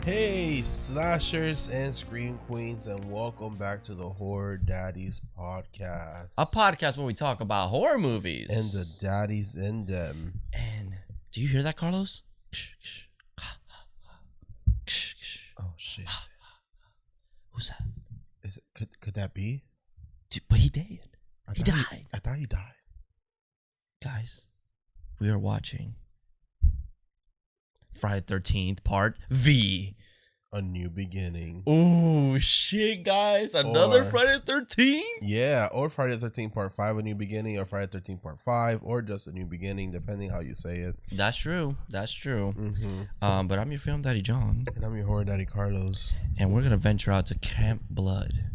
Hey, slashers and scream queens, and welcome back to the Horror Daddies Podcast. A podcast where we talk about horror movies. And the daddies in them. And do you hear that, Carlos? Oh, shit. Who's that? Is it, could that be? But he did. He died. I thought he died. Guys, we are watching Friday 13th Part V. A New Beginning. Oh, shit, guys. Another Friday 13th? Yeah, or Friday the 13th Part 5, A New Beginning, or Friday the 13th Part 5, or just A New Beginning, depending how you say it. That's true. That's true. Mm-hmm. But I'm your film daddy, John. And I'm your Horror Daddy, Carlos. And we're going to venture out to Camp Blood.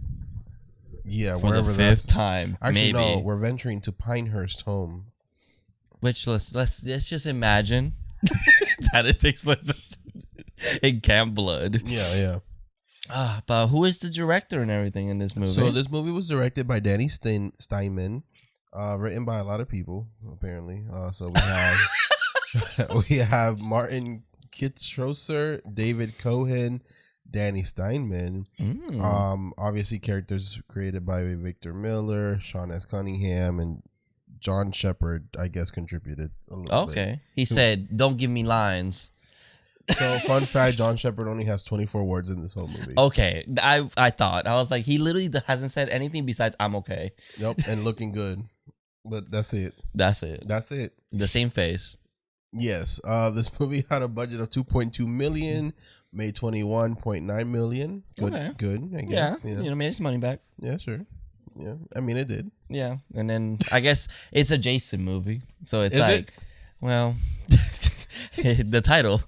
Yeah, for the fifth time. Actually, maybe. no, we're venturing to Pinehurst home. Which let's just imagine that it takes place in Camp Blood. Yeah. But who is the director and everything in this movie? So this movie was directed by Danny Steinman, written by a lot of people apparently. So we have Martin Kitzschosser, David Cohen, Danny Steinman. Obviously characters created by Victor Miller, Sean S. Cunningham, and John Shepard, I guess, contributed a little bit. Okay. He said, "Don't give me lines." So, fun fact, John Shepard only has 24 words in this whole movie. Okay. I thought. I was like, he literally hasn't said anything besides, "I'm okay." Nope, and looking good. But that's it. That's it. That's it. The same face. Yes. This movie had a budget of $2.2 million, made $21.9 million. Good, Okay. good, I guess. Yeah. Made his money back. Yeah, sure. Yeah, I mean, it did. Yeah. And then I guess it's a Jason movie. So it's Is like, it? well, the title.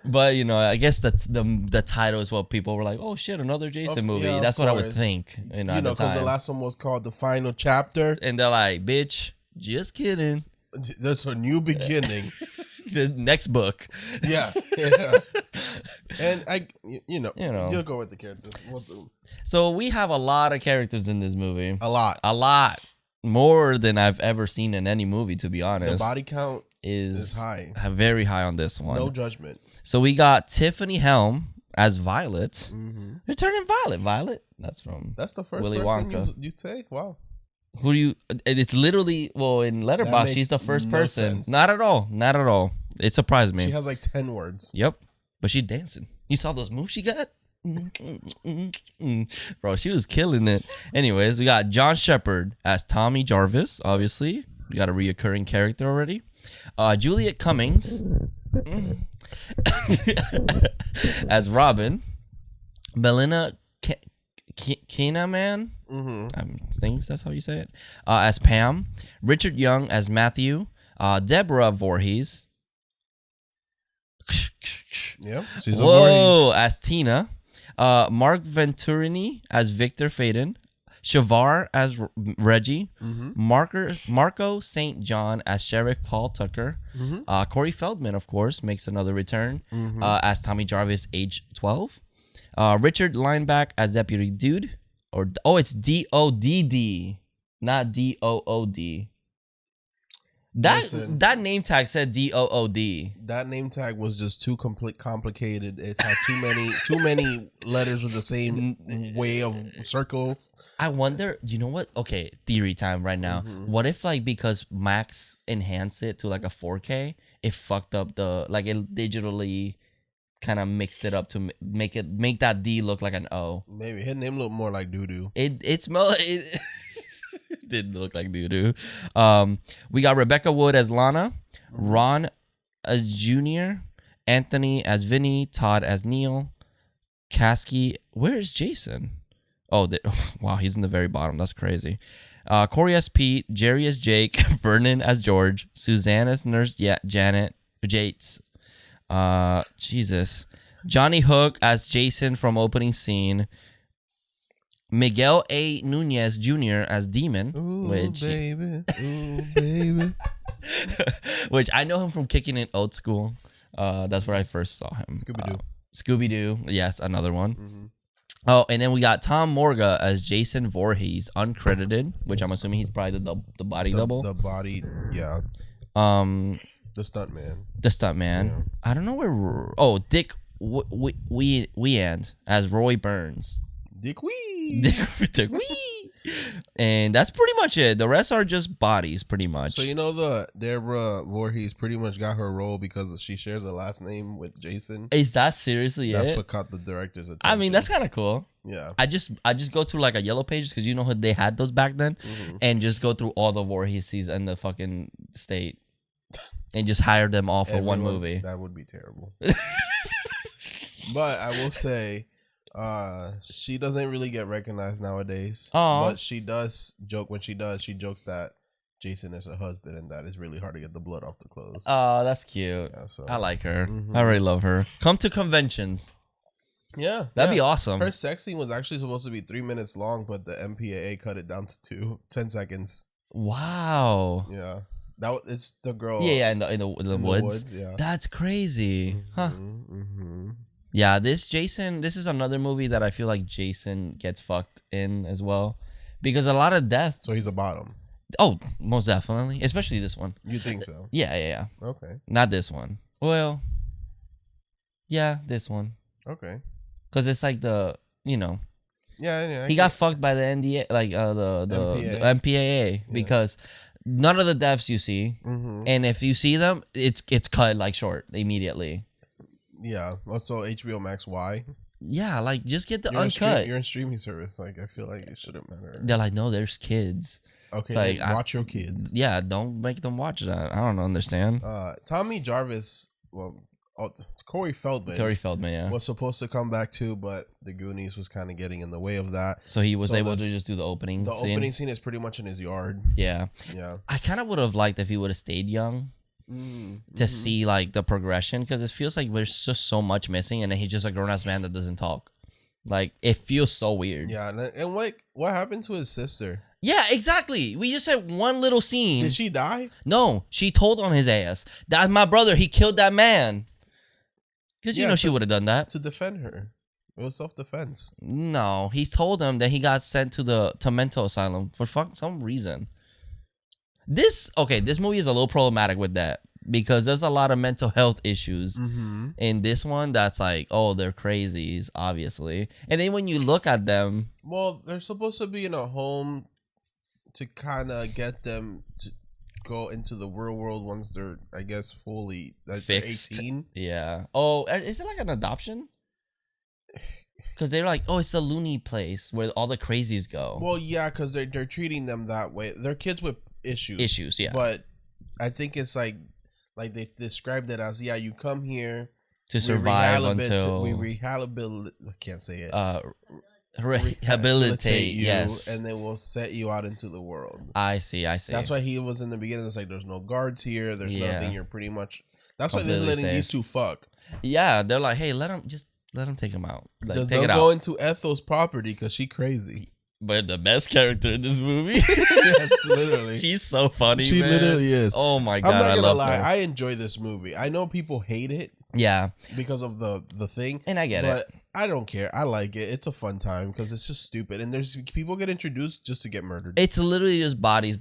But I guess that's the title is what people were like, oh shit, another Jason movie. Yeah, That's of what I would course. think. Because the last one was called The Final Chapter. And they're like, bitch, just kidding. That's a new beginning. The next book. Yeah. And you'll go with the characters. So we have a lot of characters in this movie. A lot. A lot. More than I've ever seen in any movie, to be honest. The body count is high. Very high on this one. No judgment. So we got Tiffany Helm as Violet. Mm-hmm. You're turning Violet. Violet? That's the first Willy person Wonka. you say? Wow. Who do you... It's literally... Well, in Letterboxd, she's the first no person. sense. Not at all. Not at all. It surprised me. She has like 10 words. Yep. But she dancing. You saw those moves she got? Bro, she was killing it. Anyways, we got John Shepard as Tommy Jarvis, obviously. We got a reoccurring character already. Juliet Cummings as Robin. Melina Kinaman, I think that's how you say it, as Pam. Richard Young as Matthew. Deborah Voorhees. Yep. She's a Whoa, Voorhees. as Tina. Mark Venturini as Victor Faden. Shavar as Reggie. Marco St. John as Sheriff Paul Tucker. Corey Feldman, of course, makes another return as Tommy Jarvis, age 12. Richard Lineback as Deputy Dude. It's D-O-D-D, not D-O-O-D. That name tag said D-O-O-D. That name tag was just too complicated. It had too many letters with the same way of circle. I wonder, you know what? Okay, theory time right now. What if because Max enhanced it to like a 4K, it fucked up it digitally kind of mixed it up to make that D look like an O. Maybe his name looked more like doo-doo. It smelled it didn't look like doo-doo. We got Rebecca Wood as Lana, Ron as Junior, Anthony as Vinny, Todd as Neil, Kasky. Where's Jason? Wow, he's in the very bottom. That's crazy. Corey as Pete, Jerry as Jake, Vernon as George, Suzanne as Nurse Janet, Jates. Jesus. Johnny Hook as Jason from opening scene. Miguel A. Nunez Jr. as Demon. Ooh, which baby. which I know him from Kicking It Old School. That's where I first saw him. Scooby-Doo. Scooby-Doo. Yes, another one. Oh, and then we got Tom Morga as Jason Voorhees, uncredited, which I'm assuming he's probably the body double. The body, yeah. The stuntman. The stuntman. Yeah. I don't know where. Oh, Dick Wieand as Roy Burns. Dick Wee. Dick Wee. And that's pretty much it. The rest are just bodies, pretty much. So you know the Deborah Voorhees pretty much got her role because she shares a last name with Jason. Is that seriously That's it? what caught the director's attention. I mean, that's kind of cool. Yeah. I just go through like a yellow pages because you know they had those back then, and just go through all the Voorhees in the fucking state, and just hire them all for one movie. That would be terrible. But I will say, she doesn't really get recognized nowadays. But she does joke when she does. She jokes that Jason is her husband, and that it's really hard to get the blood off the clothes. Oh, that's cute. Yeah, so. I like her. I really love her. Come to conventions. Yeah, That'd be awesome. Her sex scene was actually supposed to be 3 minutes long, but the MPAA cut it down to 10 seconds. Wow. Yeah, it's the girl. Yeah, in the woods. Yeah, That's crazy. Huh. Yeah, this is another movie that I feel like Jason gets fucked in as well, because a lot of death. So he's a bottom. Oh, most definitely, especially this one. You think so? Yeah. Okay. Not this one. Well, yeah, this one. Okay. Because it's like Yeah. he got fucked by the NDA, like the MPAA, because none of the deaths you see, and if you see them, it's cut like short immediately. Yeah. Also, HBO Max. Why? Yeah, like just get the uncut. You're in streaming service. Like I feel like it shouldn't matter. They're like, no, there's kids. Okay, like, watch your kids. Yeah, don't make them watch that. I don't understand. Tommy Jarvis. Well, Corey Feldman. Yeah. Was supposed to come back too, but the Goonies was kind of getting in the way of that. So he was able to just do the opening. The opening scene is pretty much in his yard. Yeah. I kind of would have liked if he would have stayed young. To see like the progression, because it feels like there's just so much missing, and then he's just a grown ass man that doesn't talk. Like it feels so weird. Yeah, and like what happened to his sister? Yeah, exactly. We just had one little scene. Did she die? No, she told on his ass. That's my brother. He killed that man. Because she would have done that to defend her. It was self-defense. No, he told him that he got sent to mental asylum for some reason. This movie is a little problematic with that, because there's a lot of mental health issues in this one. That's like, oh, they're crazies, obviously. And then when you look at them, well, they're supposed to be in a home to kind of get them to go into the real world once they're, I guess, fully fixed. 18. Yeah. Oh, is it like an adoption? Because they're like, oh, it's a loony place where all the crazies go. Well, yeah, because they're treating them that way. They're kids with issues. Issues, yeah. But I think it's like they described it as, you come here to survive until we rehabilitate. I can't say it. Rehabilitate you, yes, and then we'll set you out into the world. I see. That's why he was in the beginning. It's like there's no guards here. There's nothing. You're pretty much. That's why they're letting these two fuck. Yeah, they're like, hey, let them take him out. Like, just don't go into Ethel's property because she crazy. But the best character in this movie, yes, literally, she's so funny. She literally is. Oh my god, I'm not gonna lie. Her. I enjoy this movie. I know people hate it. Yeah, because of the thing, and I get it. But I don't care. I like it. It's a fun time because it's just stupid, and there's people get introduced just to get murdered. It's literally just bodies.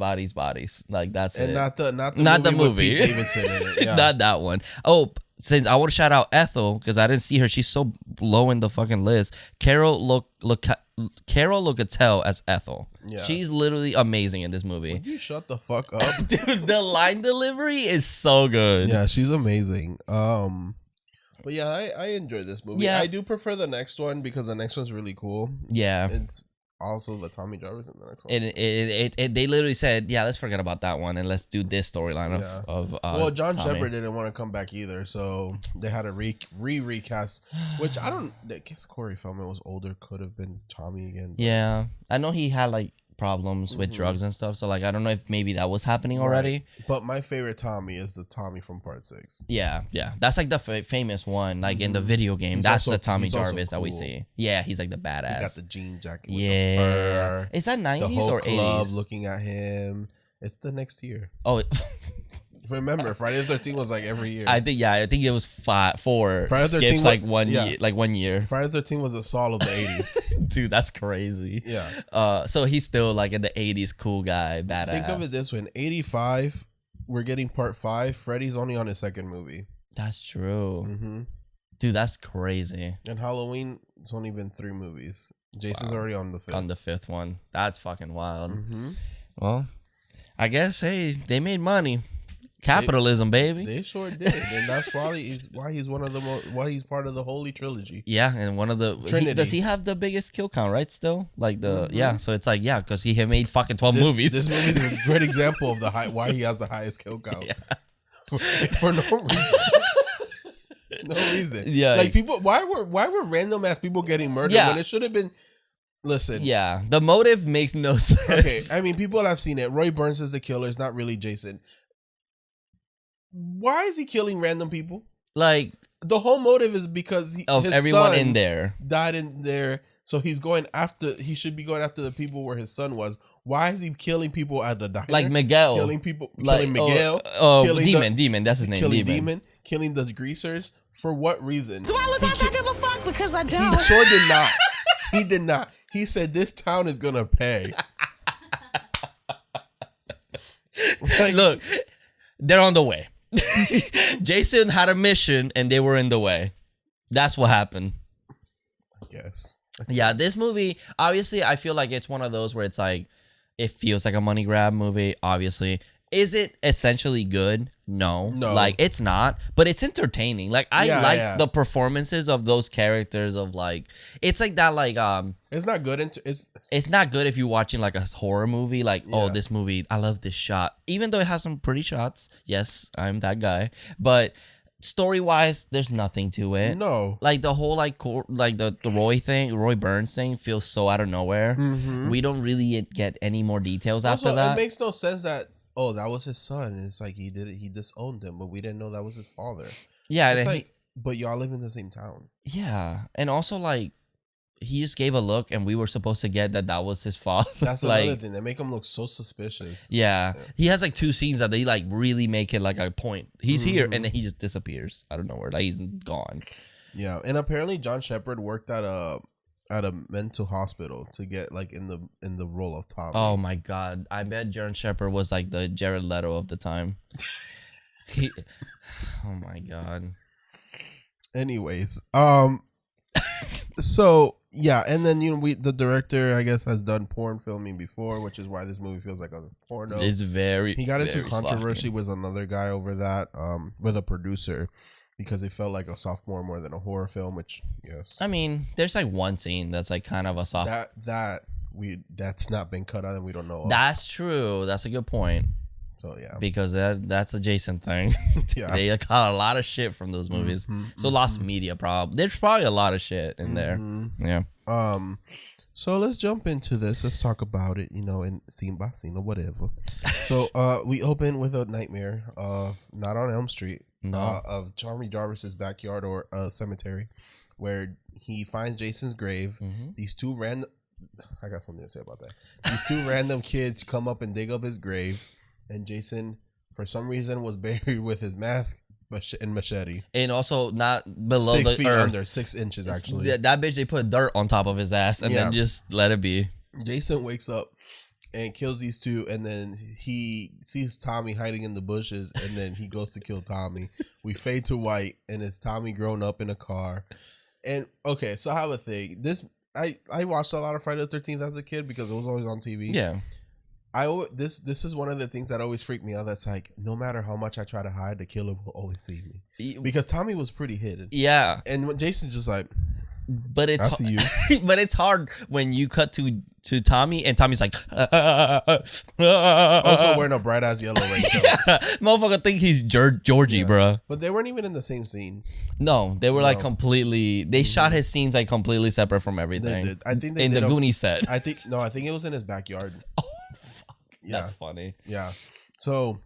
Like that's and it. Not the movie. With Pete Davidson in it. Yeah. Not that one. Oh, since I want to shout out Ethel because I didn't see her. She's so low in the fucking list. Carol Locatell as Ethel. Yeah. She's literally amazing in this movie. Would you shut the fuck up? Dude, the line delivery is so good. Yeah, she's amazing. But yeah, I enjoy this movie. Yeah. I do prefer the next one because the next one's really cool. Yeah. It's also the Tommy Jarvis in the next one. And they literally said, yeah, let's forget about that one and let's do this storyline of well, John Tommy. Shepard didn't want to come back either, so they had to recast, which I guess Corey Feldman was older, could have been Tommy again. Yeah. I know he had like problems with drugs and stuff, so like I don't know if maybe that was happening already. Right. But my favorite Tommy is the Tommy from Part 6. Yeah, that's like the famous one, like in the video game. That's the Tommy Jarvis that we see. Yeah, he's like the badass. He got the jean jacket with the fur. Is that 90s the whole or 80s? Club looking at him. It's the next year. Oh. Remember, Friday the 13th was like every year. I think it was 4 Friday the 13th skips like one year, like 1 year. Friday the 13th was a Saul of the 80s. Dude, that's crazy. Yeah. So he's still like in the 80s cool guy, badass. Think of it this way: in 85, we're getting part 5. Freddy's only on his second movie. That's true. Mm-hmm. Dude, that's crazy. And Halloween, it's only been 3 movies. Jason's already on the 5th. On the 5th one. That's fucking wild. Mm-hmm. Well, I guess, hey, they made money. Capitalism, baby. They sure did, and that's probably why he's one of the why he's part of the Holy Trilogy. Yeah, and one of the Trinity. does he have the biggest kill count? Right, still like the yeah. So it's like because he had made fucking 12 movies. This movie is a great example of why he has the highest kill count. Yeah. For no reason. No reason. Yeah, like people. Why were random ass people getting murdered when it should have been? Listen. Yeah, the motive makes no sense. Okay, I mean, people have seen it. Roy Burns is the killer. It's not really Jason. Why is he killing random people? Like the whole motive is because his everyone in there died in there, so he's going after. He should be going after the people where his son was. Why is he killing people at the diner? Like Miguel, killing people, killing Miguel, killing Demon. That's his name. Killing Demon, killing the greasers. For what reason? Do I look like I give a fuck? Because I don't. He sure did not. He did not. He said this town is gonna pay. Look, they're on the way. Jason had a mission and they were in the way. That's what happened. I guess. Yeah, this movie, obviously, I feel like it's one of those where it's like, it feels like a money grab movie, obviously. Is it essentially good? No. Like, it's not, but it's entertaining. Like, I like the performances of those characters of like, it's like that, like, it's not good. It's not good if you're watching like a horror movie, like, oh, this movie, I love this shot. Even though it has some pretty shots. Yes, I'm that guy. But story-wise, there's nothing to it. No. Like, the whole, like the Roy Burns thing feels so out of nowhere. Mm-hmm. We don't really get any more details also, after that. It makes no sense that, oh, that was his son. And it's like he did it. He disowned him, but we didn't know that was his father. Yeah. It's like, but y'all live in the same town. Yeah. And also, like, he just gave a look and we were supposed to get that was his father. That's like, another thing. They make him look so suspicious. Yeah. He has like 2 scenes that they like really make it like a point. He's here and then he just disappears out of nowhere. Like he's gone. Yeah. And apparently John Shepard worked at a mental hospital to get like in the role of Tommy. Oh my God. I bet John Shepard was like the Jared Leto of the time. Oh my God. Anyways, so yeah, and then the director, I guess, has done porn filming before, which is why this movie feels like a porno. It's he got into controversy with another guy over that, with a producer, because it felt like a sophomore more than a horror film. Which, yes, I mean, there's like one scene that's like kind of a soft. That's not been cut out and we don't know. That's true. That's a good point. So yeah, because that's a Jason thing. Yeah, they got a lot of shit from those movies. So lost media problem. There's probably a lot of shit in there. Yeah. So let's jump into this. Let's talk about it. In scene by scene or whatever. So we open with a nightmare of Not on Elm Street. Of Tommy Jarvis's backyard or cemetery, where he finds Jason's grave. These two random. I got something to say about that. These 2 random kids come up and dig up his grave. And Jason, for some reason, was buried with his mask and machete. And also not below 6 the feet earth. under, 6 inches actually. That bitch, they put dirt on top of his ass and then just let it be. Jason wakes up and kills these 2, and then he sees Tommy hiding in the bushes, and then he goes to kill Tommy. We fade to white, and it's Tommy grown up in a car. And okay, so I have a thing. I watched a lot of Friday the 13th as a kid because it was always on TV. Yeah. This is one of the things that always freaked me out. That's like, no matter how much I try to hide, the killer will always see me. Because Tommy was pretty hidden. Yeah. And when Jason's just like, but it's I see you. But it's hard when you cut to Tommy and Tommy's like also wearing a bright ass yellow raincoat. Yeah. Motherfucker think he's Georgie, bro. But they weren't even in the same scene. No, they were like completely. They shot his scenes like completely separate from everything. They did. I think they in did the Goonies set. I think it was in his backyard. Oh fuck, that's funny. Yeah. So,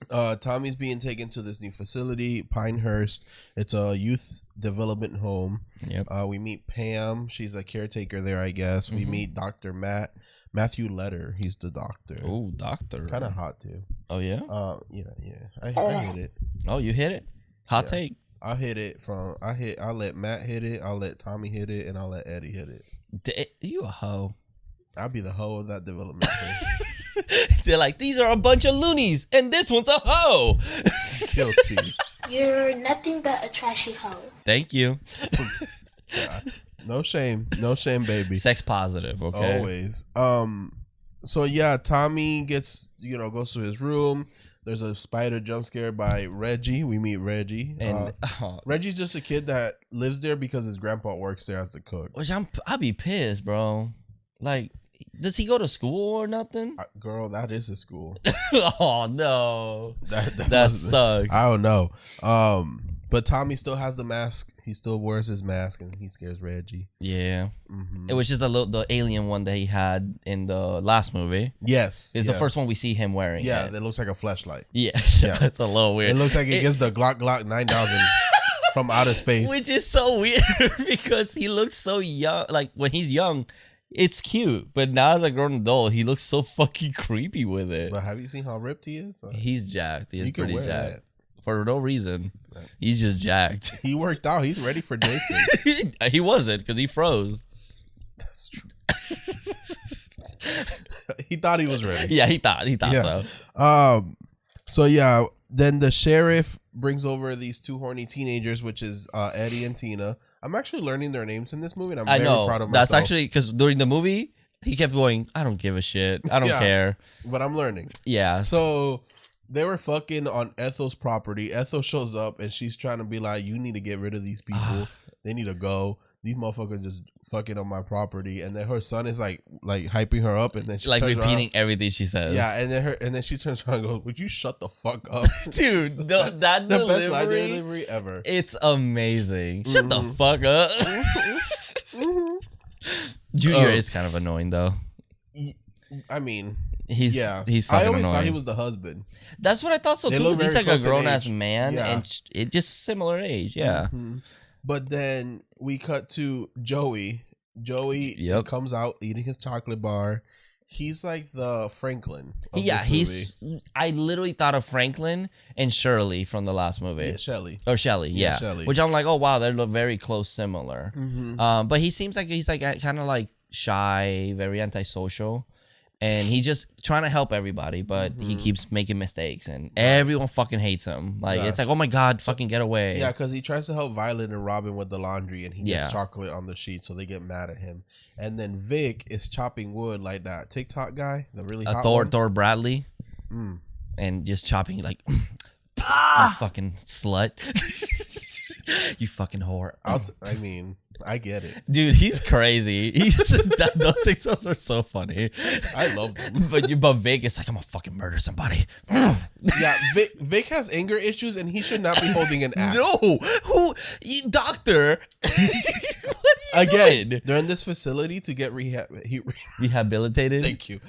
Tommy's being taken to this new facility, Pinehurst. It's a youth development home. Yep. We meet Pam. She's a caretaker there, I guess. We meet Dr. Matthew Letter. He's the doctor. Oh, doctor. Kind of hot too. Oh yeah. Yeah. I hit it. Oh, you hit it. Hot take. I hit it from. I'll let Matt hit it. I'll let Tommy hit it, and I'll let Eddie hit it. You a hoe. I'll be the hoe of that development. They're like, these are a bunch of loonies, and this one's a hoe. Guilty. You're nothing but a trashy hoe. Thank you. No shame, baby. Sex positive, okay? Always. So yeah, Tommy goes to his room. There's a spider jump scare by Reggie. We meet Reggie. And Reggie's just a kid that lives there because his grandpa works there as the cook. which I'd be pissed, bro. Like, does he go to school or nothing? Girl, that is his school. Oh no, that must- sucks. I don't know. But Tommy still has the mask. He still wears his mask, and he scares Reggie. Yeah, Mm-hmm. it was just the alien one that he had in the last movie. Yes, It's the first one we see him wearing. Yeah, it. that looks like a flashlight. Yeah, Yeah. it's a little weird. It looks like it gets the Glock 9000 from outer space. Which is so weird because he looks so young. Like when he's young, it's cute, but now as a grown adult, he looks so fucking creepy with it. But have you seen how ripped he is? He's jacked. He's can pretty wear jacked that. for no reason. Right. He's just jacked. He worked out. He's ready for Jason. He wasn't because he froze. That's true. He thought he was ready. Yeah, he thought Yeah. so. So yeah, then the sheriff brings over these two horny teenagers, which is Eddie and Tina. I'm actually learning their names in this movie, and I'm I very know proud of myself. that's actually because during the movie he kept going, "I don't give a shit. I don't Yeah. care." But I'm learning. Yeah. So they were fucking on Ethel's property. Ethel shows up, and she's trying to be like, "You need to get rid of these people. They need to go. These motherfuckers just fucking on my property." And then her son is like hyping her up, and then she like turns repeating around. everything she says. Yeah, and then she turns around and goes, "Would you shut the fuck up?" Dude, that The best line delivery, delivery ever. it's amazing. Shut the fuck up. Junior is kind of annoying though. I mean, He's yeah. he's fucking I always annoying. thought he was the husband. That's what I thought so They too. look 'Cause he's very like a close in grown ass age. man, Yeah. and it just similar age. Yeah. Mhm. But then we cut to Joey. Joey Yep. comes out eating his chocolate bar. He's like the Franklin. Of Yeah, this movie. I literally thought of Franklin and Shirley from the last movie. Yeah, Shelly. Or Shelly, yeah. Shelley. Which I'm like, oh wow, they look very close, similar. Mm-hmm. But he seems like he's like kind of like shy, very antisocial, and he's just trying to help everybody, but he keeps making mistakes, and everyone fucking hates him. Like it's Yes. like, oh my god, fucking get away. Yeah, because he tries to help Violet and Robin with the laundry, and he gets Yeah. chocolate on the sheet, so they get mad at him. And then Vic is chopping wood like that TikTok guy, the really hot one. Thor Bradley, Mm. and just chopping like, you fucking slut, you fucking whore. I mean, I get it. Dude, he's crazy. Those things are so funny. I love them. But Vic is like, I'm gonna fucking murder somebody. Yeah, Vic has anger issues, and he should not be holding an axe. No, doctor? What are you Again, doing? they're in this facility to get Rehabilitated? Thank you.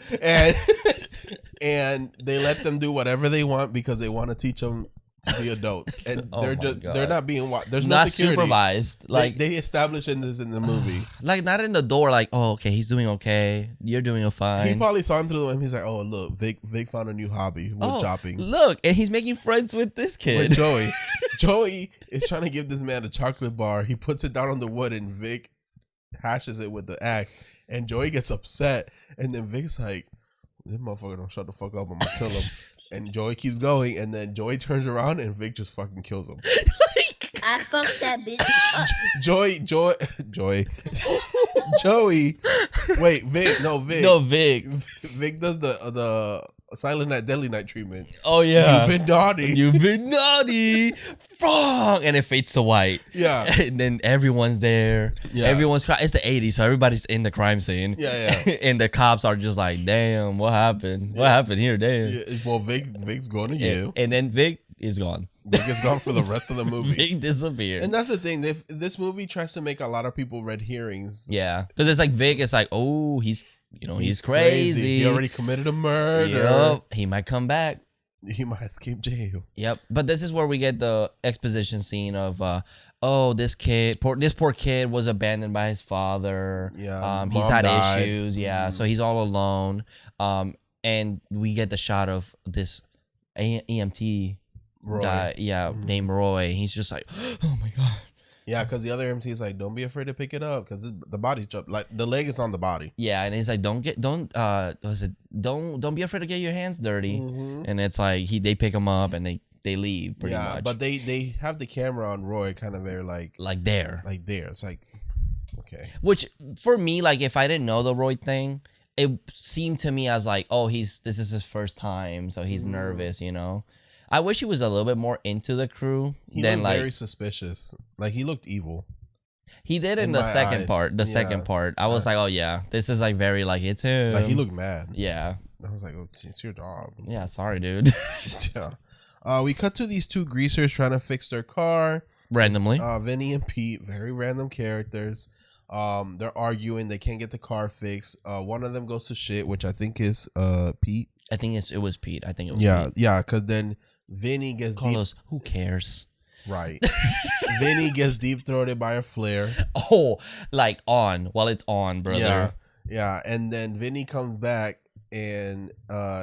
And they let them do whatever they want because they want to teach them to be adults, and Oh my God. they're not being there's no Not security. supervised. Like, They establish in this in the movie. like not in the door. Like, oh, okay, he's doing okay. You're doing fine. He probably saw him through the window. He's like, "Oh, look, Vic found a new hobby, wood chopping." Look, and he's making friends with this kid. With Joey. Joey is trying to give this man a chocolate bar. He puts it down on the wood, and Vic hashes it with the axe. And Joey gets upset, and then Vic's like, "This motherfucker don't shut the fuck up. I'm gonna kill him." And Joey keeps going, and then Joey turns around, and Vic just fucking kills him. I fucked that bitch up. Joey. Wait, Vic. No, Vic. No, Vic. Vic does the Silent Night, Deadly Night treatment. Oh yeah. You've been naughty. You've been naughty. Wrong. And it fades to white. Yeah. And then everyone's there. Yeah. Everyone's crying. It's the 80s, so everybody's in the crime scene. Yeah. And the cops are just like, damn, what happened? What happened here? Damn. Yeah, well, Vic's going to jail. And then Vic is gone. Vic is gone for the rest of the movie. Vic disappeared. And that's the thing. This movie tries to make a lot of people red herrings. Yeah. Because it's like Vic is like, oh, he's crazy. He already committed a murder. Yup. He might come back. He might escape jail. Yep. But this is where we get the exposition scene of, this poor kid was abandoned by his father. Yeah, He's mom had died. issues. Yeah. So he's all alone. And we get the shot of this EMT Roy. guy. Yeah. Named Roy. He's just like, oh my God. Yeah, because the other MC is like, don't be afraid to pick it up because the body drop, like the leg is on the body. Yeah, and he's like, don't be afraid to get your hands dirty. Mm-hmm. And it's like they pick him up and they leave pretty much. But they have the camera on Roy kind of very like there. It's like, okay. Which for me, like if I didn't know the Roy thing, it seemed to me as like, oh, this is his first time, so he's nervous, you know. I wish he was a little bit more into the crew. He looked very suspicious. Like he looked evil. He did in the second part. The second part, I was like, oh yeah, this is like very like it's him. Like he looked mad. Yeah. I was like, oh, it's your job. Yeah, sorry, dude. Yeah. We cut to these two greasers trying to fix their car randomly. Vinny and Pete, very random characters. They're arguing. They can't get the car fixed. One of them goes to shit, which I think is Pete. I think it was Pete. I think it was Pete. Pete. Yeah, because then Vinny gets Carlos, who cares? Right. Vinny gets deep throated by a flare. Oh, like while it's on, brother. Yeah. And then Vinny comes back and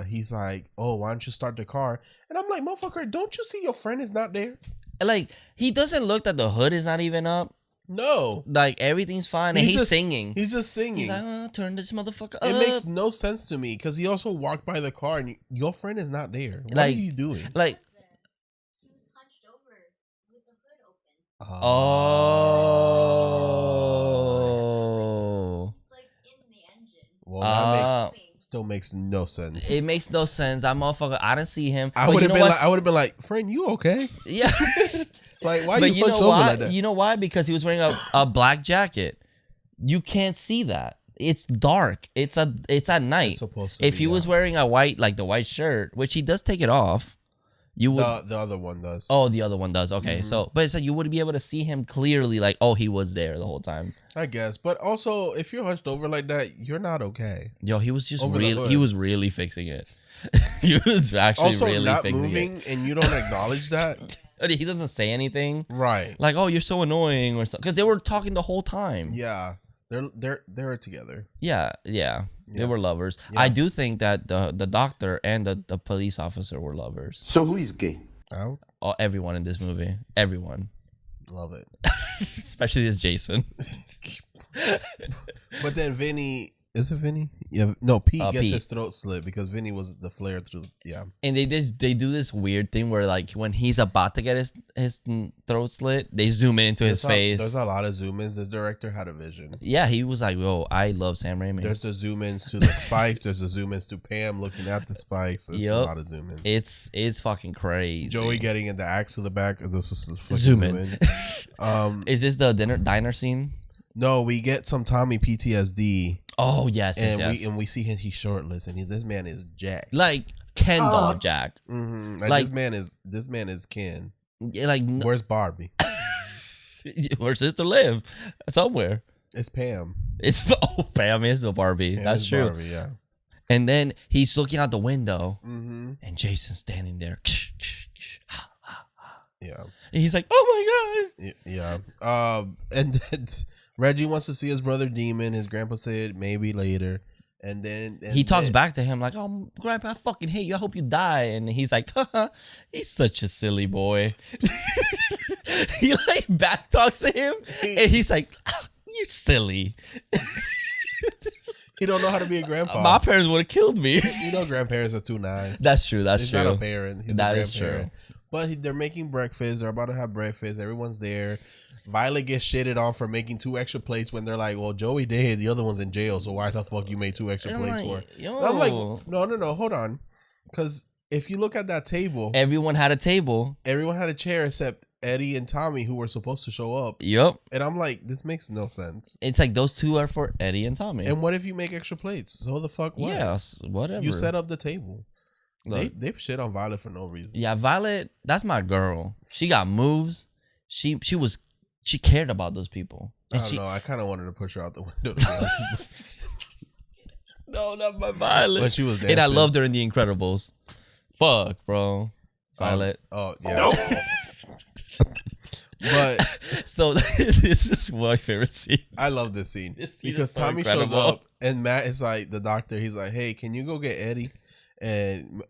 he's like, oh, why don't you start the car? And I'm like, motherfucker, don't you see your friend is not there? Like, he doesn't look that the hood is not even up. No. Like, everything's fine. And he's singing. He's just singing. He's like, oh, turn this motherfucker up. It makes no sense to me because he also walked by the car and your friend is not there. What are you doing? Like, he was hunched over with the hood open. Oh. Like in the engine. Well, that still makes no sense. It makes no sense. That motherfucker, I didn't see him. I would have been like, friend, you okay? Yeah. Like, why you hunched over like that? You know why? Because he was wearing a black jacket. You can't see that. It's dark. It's at night. It's supposed to if he was wearing a white, like the white shirt, which he does take it off, you would. The other one does. Oh, the other one does. Okay, but it's like you would be able to see him clearly, like, oh, he was there the whole time. I guess, but also if you're hunched over like that, you're not okay. Yo, he was just he was really fixing it. He was actually also really not fixing moving, it. and you don't acknowledge that. He doesn't say anything, right? Like, oh, you're so annoying or something, because they were talking the whole time. Yeah, they're together. Yeah. They were lovers. Yeah. I do think that the doctor and the police officer were lovers. So who is gay? Oh, everyone in this movie. Everyone. Love it. Especially this Jason. But then Vinny... Is it Vinny? Yeah. No, Pete gets Pete. his throat slit because Vinny was the flare through... Yeah. And they do this weird thing where, like, when he's about to get his throat slit, they zoom in into his face. There's a lot of zoom-ins. This director had a vision. Yeah, he was like, "Whoa, I love Sam Raimi." There's the zoom-ins to the spikes. There's the zoom-ins to Pam looking at the spikes. There's a lot of zoom-ins. It's fucking crazy. Joey getting in the axe to the back. This is zoom in. Is this the diner scene? No, we get some Tommy PTSD. Oh yes, and we see him. He's shirtless, and this man is Jack, like Ken doll Jack. Mm-hmm. Like this man is Ken. Like, where's Barbie? Where's sister live? Somewhere. It's Pam. Pam is a Barbie. Pam That's true. Barbie, yeah. And then he's looking out the window, and Jason's standing there. Yeah. And he's like, "Oh my god." Yeah. And then Reggie wants to see his brother Demon. His grandpa said maybe later. And then he talks back to him like, "Oh, grandpa, I fucking hate you. I hope you die." And he's like, he's such a silly boy. He like back talks to him, and he's like, "You're silly." He don't know how to be a grandpa. My parents would have killed me. You know, grandparents are too nice. That's true. He's not a parent. He's a grandparent. Is true. But they're making breakfast. They're about to have breakfast. Everyone's there. Violet gets shitted on for making 2 extra plates when they're like, well, Joey did. The other one's in jail. So why the fuck you made 2 extra plates for? I'm like, no. Hold on. Because if you look at that table. Everyone had a table. Everyone had a chair except Eddie and Tommy, who were supposed to show up. Yep. And I'm like, this makes no sense. It's like those 2 are for Eddie and Tommy. And what if you make extra plates? So the fuck what? Yes, whatever. You set up the table. They shit on Violet for no reason. Yeah, Violet, that's my girl. She got moves. She cared about those people. And I don't know. I kind of wanted to push her out the window. No, not my Violet. When she was dancing. And I loved her in The Incredibles. Fuck, bro. Violet. Oh yeah. But so this is my favorite scene. I love this scene This because is so Tommy incredible. shows up and Matt is like the doctor. He's like, "Hey, can you go get Eddie?" And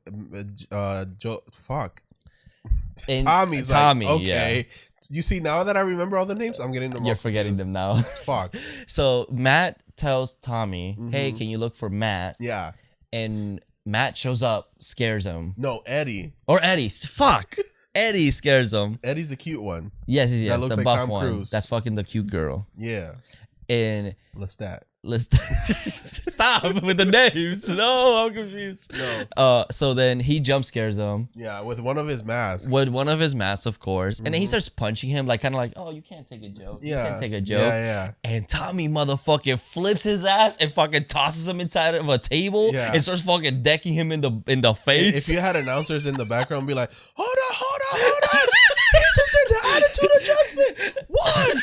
And Tommy's Tommy, like, okay. You see, now that I remember all the names, I'm getting them. You're forgetting them now. Fuck. So Matt tells Tommy, Mm-hmm. "Hey, can you look for Matt?" Yeah. And Matt shows up, scares him. No, Eddie. Or Eddie. Fuck. Eddie scares him. Eddie's the cute one. Yes. That looks the like buff Tom one. Cruise. That's fucking the cute girl. Yeah. And Lestat. let's stop with the names. No, I'm confused. No. So then he jump scares him Yeah, with one of his masks. with one of his masks, of course, and then he starts punching him, like kind of like, "Oh, you can't take a joke. Yeah. You can't take a joke." Yeah. And Tommy motherfucking flips his ass and fucking tosses him inside of a table Yeah. and starts fucking decking him in the face. If you had announcers in the background, be like, hold on. He just did the attitude adjustment. 1,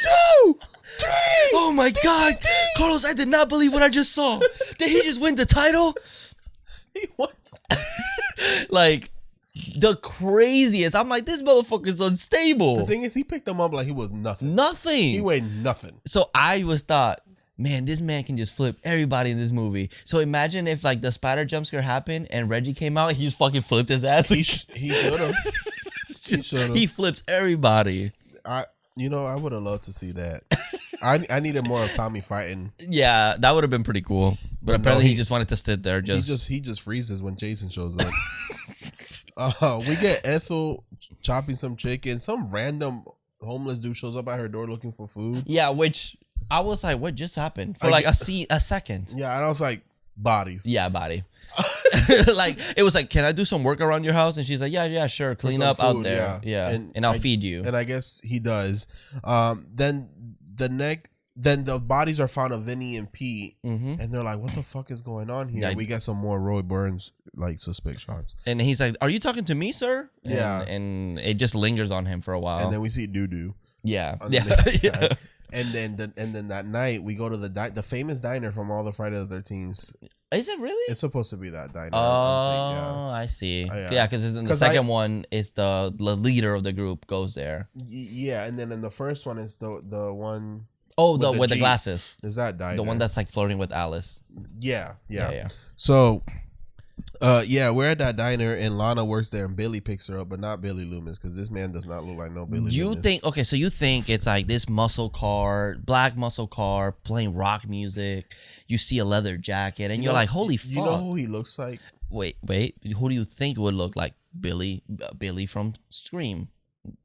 2, 3. Oh my God, Carlos! I did not believe what I just saw. Did he just win the title? He won. Like the craziest. I'm like, this motherfucker's unstable. The thing is, he picked him up like he was nothing. Nothing. He weighed nothing. So I was thought, man, this man can just flip everybody in this movie. So imagine if like the spider jump scare happened and Reggie came out, he just fucking flipped his ass. He should have. He should have. He flips everybody. I would have loved to see that. I needed more of Tommy fighting. Yeah, that would have been pretty cool. But no, apparently he just wanted to sit there. He just freezes when Jason shows up. We get Ethel chopping some chicken. Some random homeless dude shows up at her door looking for food. Yeah, which I was like, what just happened? For like a second. Yeah, and I was like, bodies. Yeah, body. Like it was like, can I do some work around your house? And she's like, yeah, sure, clean up out there, yeah. And I'll feed you. And I guess he does. Then the bodies are found of Vinny and Pete, and they're like, "What the fuck is going on here?" Yeah. We get some more Roy Burns like suspect shots, And he's like, "Are you talking to me, sir?" Yeah. and it just lingers on him for a while. and then we see Doo Doo. Yeah, on the yeah, next yeah. guy. And then that night we go to the famous diner from all the Friday the 13th. Is it really? It's supposed to be that diner. Oh, I see. yeah. Yeah, because in the 'Cause second one is the leader of the group goes there. Yeah, and then in the first one is the one. Oh, With the the with the Jeep. glasses. Is that diner? The one that's like flirting with Alice. yeah. Yeah. So, we're at that diner and Lana works there and Billy picks her up, but not Billy Loomis because this man does not look like no Billy You Loomis. think okay? So you think it's like this black muscle car playing rock music? You see a leather jacket, and you're like, "Holy fuck!" You know who he looks like? Wait. Who do you think would look like Billy from Scream?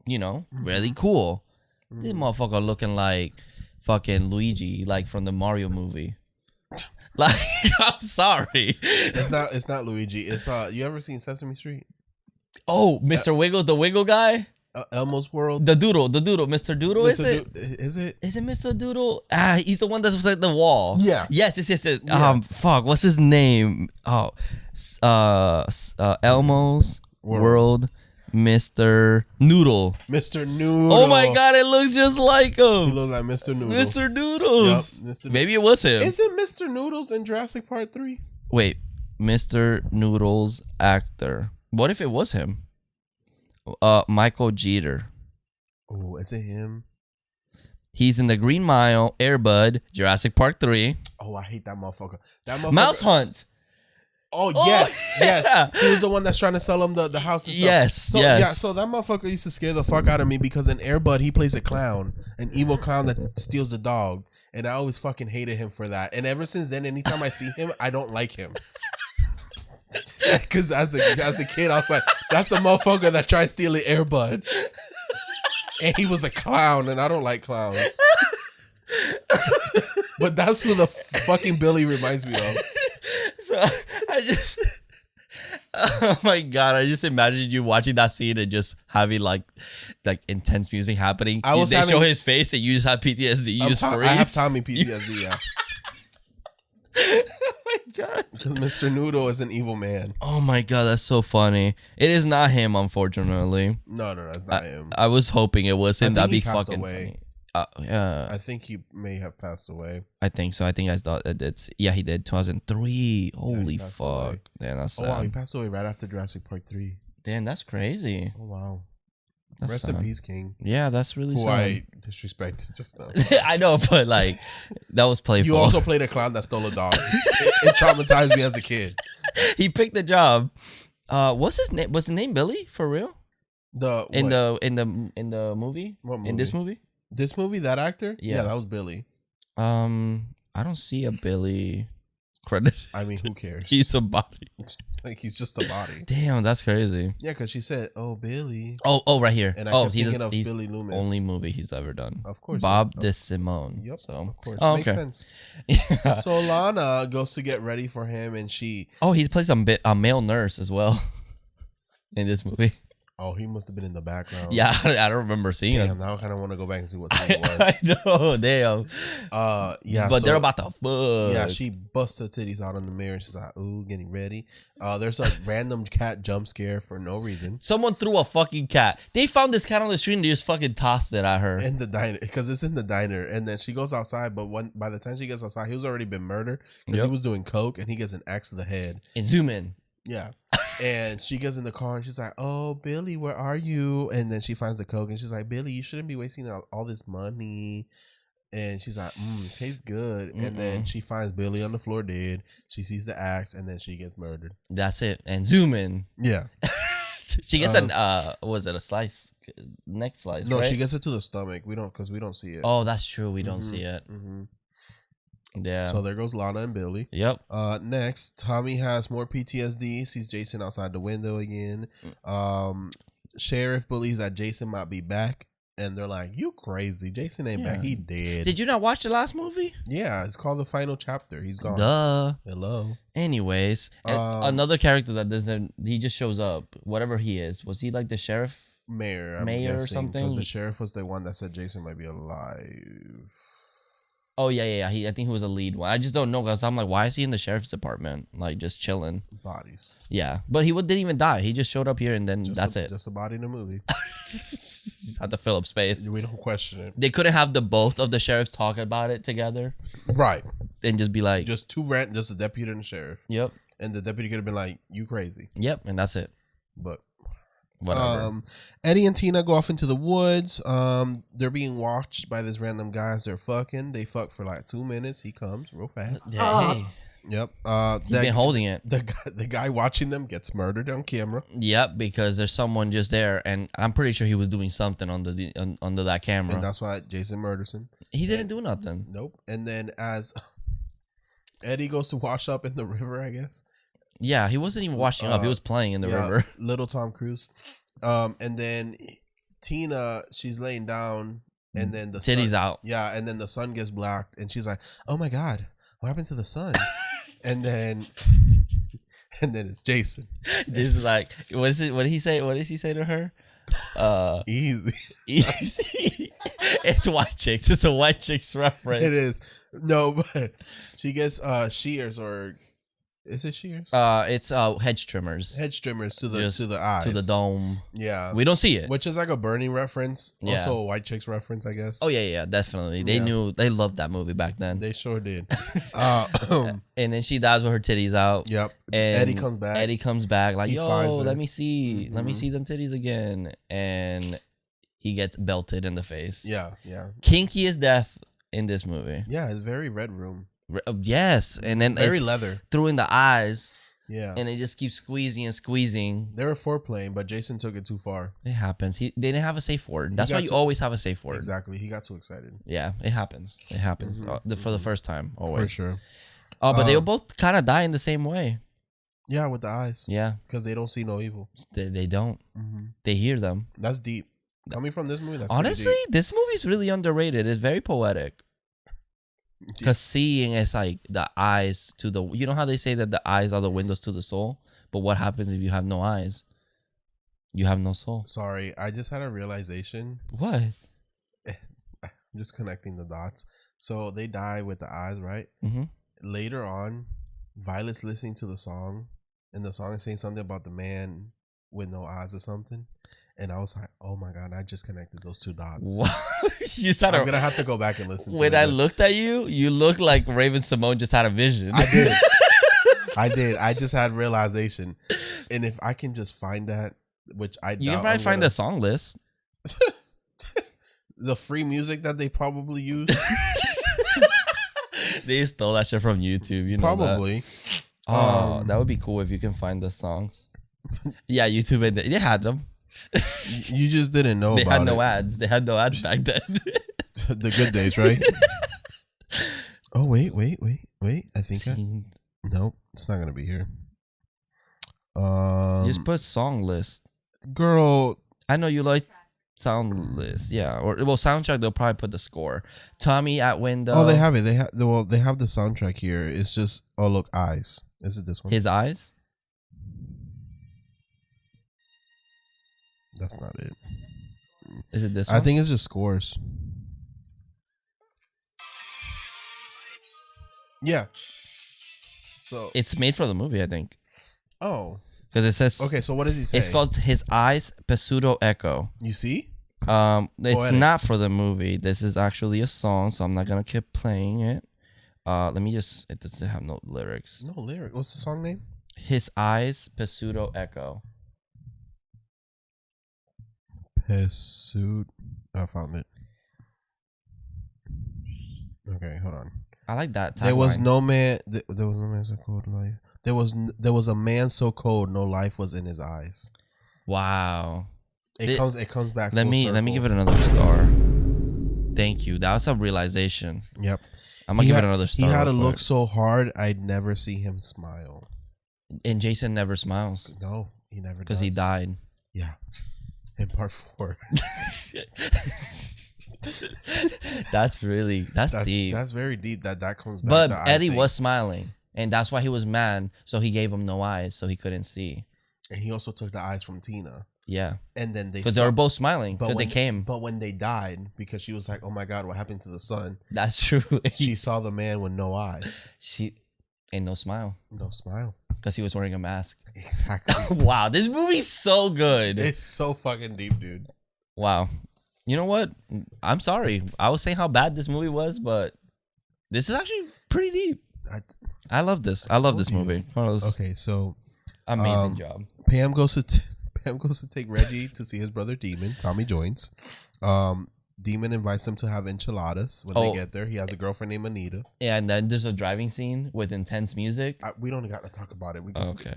You know, really cool. This motherfucker looking like fucking Luigi, like from the Mario movie. Like, I'm sorry. It's not Luigi. It's you ever seen Sesame Street? Oh, Mr. Wiggle, the Wiggle guy, Elmo's World. the Doodle, Mr. Doodle. Is it? Is it? Is it Mr. Doodle? He's the one that's beside the wall. Yeah. Yes. Yeah. Fuck. What's his name? Oh, Elmo's World. Mr. Noodle. Mr. Noodle. Oh my God, it looks just like He him. looks like Mr. Noodle. Mr. Noodles. Yep, Mr. Maybe it was him. Isn't Mr. Noodles in Jurassic Park 3? Wait, Mr. Noodles actor. What if it was him? Michael Jeter. Oh, is it him? He's in the Green Mile, Air Bud, Jurassic Park 3, Oh, I hate that motherfucker. That motherfucker. Mouse Hunt. Oh, yes. yeah. Yes. He was the one that's trying to sell him the house and stuff. Yes, So, yes. Yeah, so that motherfucker used to scare the fuck out of me because in Air Bud, he plays a clown, an evil clown that steals the dog. And I always fucking hated him for that. And ever since then, anytime I see him, I don't like him. Because as a kid, I was like, that's the motherfucker that tried stealing Air Bud. And he was a clown, and I don't like clowns. But that's who the fucking Billy reminds me of. So I just, oh my God, I just imagined you watching that scene and just having like intense music happening. They show his face and you just have PTSD. You just freeze. I have Tommy PTSD, yeah. Oh my God. Because Mr. Noodle is an evil man. Oh my God, that's so funny. It is not him, unfortunately. No, it's not him. I was hoping it was him. I That'd think be he passed fucking away. funny. Yeah, I think he may have passed away. I think so. I think I thought it's he did 2003. Holy passed fuck, away. damn, that's Oh sad. wow, he passed away right after Jurassic Park 3. Damn, that's crazy. Oh wow. That's Rest sad. in peace, King. Yeah, that's really Who sad. I disrespected just now. I know, but like that was playful. You also played a clown that stole a dog. It traumatized me as a kid. He picked the job. What's his name? Was the name Billy for real? in the movie? What movie? In this movie? This movie, that actor? Yeah. That was Billy. I don't see a Billy credit. I mean, who cares? He's a body. Like, he's just a body. Damn, that's crazy. Yeah, because she said, "Oh, Billy." Oh, right here. And I oh, kept he's thinking of Billy Loomis. only movie he's ever done. Of course, Bob yeah. DeSimone. Yep. So Of course, Oh, makes okay. sense. Yeah. So Lana goes to get ready for him, and she. Oh, he plays a male nurse as well in this movie. Oh, he must have been in the background. Yeah, I don't remember seeing Damn. him. Now I kind of want to go back and see what scene it I was. know, damn. Yeah. But so, they're about to fuck. Yeah, she busts her titties out in the mirror. She's like, "Ooh, getting ready." There's a random cat jump scare for no reason Someone threw a fucking cat. They found this cat on the street and they just fucking tossed it at her. in the diner because it's in the diner. And then she goes outside, but by the time she gets outside, he was already been murdered because Yep. he was doing coke, and he gets an axe to the head. And zoom in. Yeah. And she gets in the car and she's like, "Oh, Billy, where are you?" And then she finds the coke and she's like, "Billy, you shouldn't be wasting all this money." And she's like, "It tastes good." And then she finds Billy on the floor dead. She sees the axe and then she gets murdered. That's it. And zoom in. Yeah. She gets was it a slice? Next slice, No, right? she gets it to the stomach. We don't see it. Oh, that's true. We don't see it. Mm-hmm. Yeah. So there goes Lana and Billy. Yep. Next, Tommy has more PTSD. Sees Jason outside the window again. Sheriff believes that Jason might be back, and they're like, "You crazy? Jason ain't back. He dead." Did you not watch the last movie? Yeah, it's called The Final Chapter. He's gone. Duh. Hello. Anyways, another character that doesn't. He just shows up. Whatever he is. Was he like the sheriff? Mayor, I'm Mayor or guessing, something? because the sheriff was the one that said Jason might be alive. Oh yeah. I think he was a lead one. I just don't know because I'm like, why is he in the sheriff's department, like just chilling? Bodies. Yeah, but he didn't even die. He just showed up here and then that's it. Just a body in the movie. Just had to fill up space. We don't question it. They couldn't have the both of the sheriffs talk about it together Right. and just be like, Just just a deputy and a sheriff. yep, And the deputy could have been like, "You crazy." yep, and that's it. But Whatever. Eddie and Tina go off into the woods. They're being watched by this random guys. They're fucking. They fuck for like 2 minutes. He comes real fast. Hey, Yep. he's been holding it. The guy watching them gets murdered on camera. Yep, because there's someone just there, and I'm pretty sure he was doing something under that camera. And that's why Jason murders him. He didn't do nothing. Nope. And then as Eddie goes to wash up in the river, I guess. Yeah, he wasn't even washing up. He was playing in the river. Little Tom Cruise. And then Tina, she's laying down, and then the Titties sun, out. Yeah, and then the sun gets blacked, and she's like, "Oh my god, what happened to the sun?" and then it's Jason. This is like, what is it? What did he say? What does he say to her? Easy. Easy. It's white chicks. It's a white chicks reference. It is. No, but she gets shears, or is it shears? It's hedge trimmers. Hedge trimmers to the Just eyes, to the dome. Yeah, We don't see it. which is like a Bernie reference. Yeah. Also a White Chicks reference, I guess. Oh yeah, definitely. They Yeah. they loved that movie back then. They sure did. And then she dies with her titties out. Yep. And Eddie comes back. Eddie comes back like, He yo, finds her. let me see Mhm. them titties again. And he gets belted in the face. Yeah. Kinkiest death in this movie. Yeah, it's very Red Room. Yes, and then Very it's leather. through in the eyes, Yeah. and it just keeps squeezing and squeezing. They were foreplaying, but Jason took it too far. It happens. They didn't have a safe word. That's got why you to- always have a safe word. Exactly. He got too excited. Yeah, it happens. It happens for the first time always. For sure. But they both kind of die in the same way. Yeah, with the eyes. Yeah, Because they don't see no evil. they don't. Mm-hmm. They hear them. That's deep. Coming from this movie, that's pretty Honestly, deep. this movie's really underrated. It's very poetic. Because seeing is like the eyes to the. You know how they say that the eyes are the windows to the soul? But what happens if you have no eyes? You have no soul. Sorry, I just had a realization. What? I'm just connecting the dots. So they die with the eyes, right? Mm-hmm. Later on, Violet's listening to the song, and the song is saying something about the man with no eyes or something. And I was like, oh my God, I just connected those two dots. What? You said I'm going to have to go back and listen to when it. I looked at you, you looked like Raven Simone just had a vision. I did. I did. I just had realization. And if I can just find that, which I You doubt can probably I'm find gonna- the song list. the free music that they probably use. They stole that shit from YouTube. You know Probably. that. Oh, that would be cool if you can find the songs. Yeah, YouTube. They had them. You just didn't know They about had no it. ads. They had no ads back then. The good days, right? Oh, wait. I think nope, it's not gonna be here. Just put song list. Girl, I know you like sound list, yeah. Or well, soundtrack. They'll probably put the score. Tommy at window. oh, they have it. They have the soundtrack here. It's just look, eyes. Is it this one? His eyes. That's not it. Is it this one? I think it's just scores. Yeah. So It's made for the movie, I think, oh, because it says okay. So what does he say? it's called His Eyes, Pseudo Echo. You see? It's Poetic. not for the movie. This is actually a song, so I'm not gonna keep playing it. Let me just. It doesn't have no lyrics. No lyric. What's the song name? His Eyes, Pseudo Echo. Pursuit. I found it. Okay, hold on. I like that. There was tagline. no man. There was no man so cold. Life. There was a man so cold. No life was in his eyes. Wow. It comes back. Let full me circle. give it another star. Thank you. That was a realization. Yep. I'm gonna give it another star. He had to real look quick. so hard. I'd never see him smile. And Jason never smiles No, he never does. because he died. Yeah. In part 4. That's deep. That's very deep. That comes back. But to eye Eddie thing. was smiling, and that's why he was mad. So he gave him no eyes, so he couldn't see. and he also took the eyes from Tina. Yeah, And then because they were both smiling because they came. But when they died, because she was like, "Oh my God, what happened to the son?" That's true. She saw the man with no eyes, she and no smile no smile. because he was wearing a mask. Exactly. Wow, this movie's so good. It's so fucking deep, dude. Wow. You know what? I'm sorry. I was saying how bad this movie was, but this is actually pretty deep. I love this. I love this told you. movie. One of those Okay, so amazing job. Pam goes to take Reggie to see his brother Demon. Tommy joins. Demon invites him to have enchiladas when they get there. He has a girlfriend named Anita. Yeah, and then there's a driving scene with intense music. We don't got to talk about it. We can Okay.